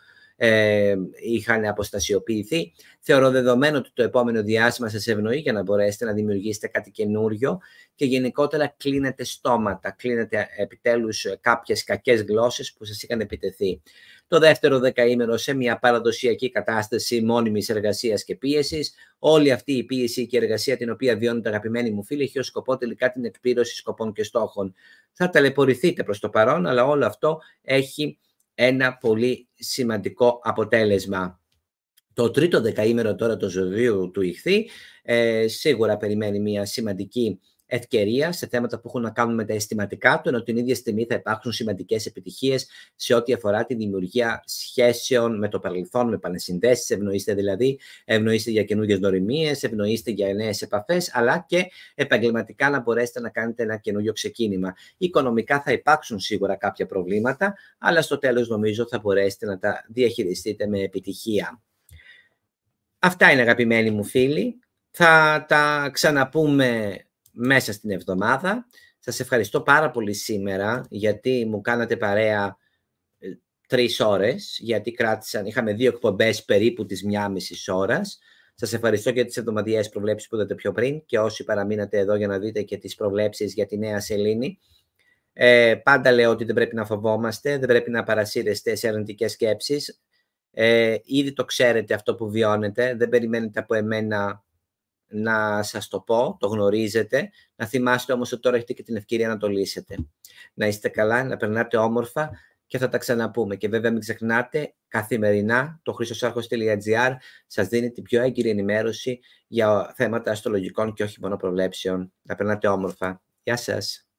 είχαν αποστασιοποιηθεί. Θεωρώ δεδομένο ότι το επόμενο διάστημα σας ευνοεί για να μπορέσετε να δημιουργήσετε κάτι καινούριο και γενικότερα κλείνετε στόματα, κλείνετε επιτέλους κάποιες κακές γλώσσες που σας είχαν επιτεθεί. Το δεύτερο δεκαήμερο σε μια παραδοσιακή κατάσταση μόνιμης εργασίας και πίεσης. Όλη αυτή η πίεση και η εργασία την οποία βιώνετε αγαπημένοι μου φίλοι έχει ως σκοπό τελικά την εκπλήρωση σκοπών και στόχων. Θα ταλαιπωρηθείτε προς το παρόν, αλλά όλο αυτό έχει ένα πολύ σημαντικό αποτέλεσμα. Το τρίτο δεκαήμερο τώρα του ζωδίου του Ιχθύ σίγουρα περιμένει μια σημαντική ευκαιρία σε θέματα που έχουν να κάνουν με τα αισθηματικά του, ενώ την ίδια στιγμή θα υπάρξουν σημαντικές επιτυχίες σε ό,τι αφορά τη δημιουργία σχέσεων με το παρελθόν, με επανεσυνδέσεις, ευνοείστε δηλαδή, ευνοείστε για καινούργιες γνωριμίες, ευνοείστε για νέες επαφές, αλλά και επαγγελματικά να μπορέσετε να κάνετε ένα καινούργιο ξεκίνημα. Οικονομικά θα υπάρξουν σίγουρα κάποια προβλήματα, αλλά στο τέλος νομίζω θα μπορέσετε να τα διαχειριστείτε με επιτυχία. Αυτά είναι, αγαπημένοι μου φίλοι. Θα τα ξαναπούμε μέσα στην εβδομάδα. Σας ευχαριστώ πάρα πολύ σήμερα, γιατί μου κάνατε παρέα 3 ώρες, γιατί είχαμε 2 εκπομπές περίπου της 1,5 ώρας. Σας ευχαριστώ για τις εβδομαδιαίες προβλέψεις που είδατε πιο πριν και όσοι παραμείνατε εδώ για να δείτε και τις προβλέψεις για τη νέα σελήνη. Πάντα λέω ότι δεν πρέπει να φοβόμαστε, δεν πρέπει να παρασύρεστε σε αρνητικές σκέψεις. Ήδη το ξέρετε αυτό που βιώνετε, δεν περιμένετε από εμένα να σας το πω, το γνωρίζετε. Να θυμάστε όμως ότι τώρα έχετε και την ευκαιρία να το λύσετε. Να είστε καλά, να περνάτε όμορφα και θα τα ξαναπούμε. Και βέβαια μην ξεχνάτε, καθημερινά το christosarchos.gr σας δίνει την πιο έγκυρη ενημέρωση για θέματα αστρολογικών και όχι μόνο προβλέψεων. Να περνάτε όμορφα. Γεια σας.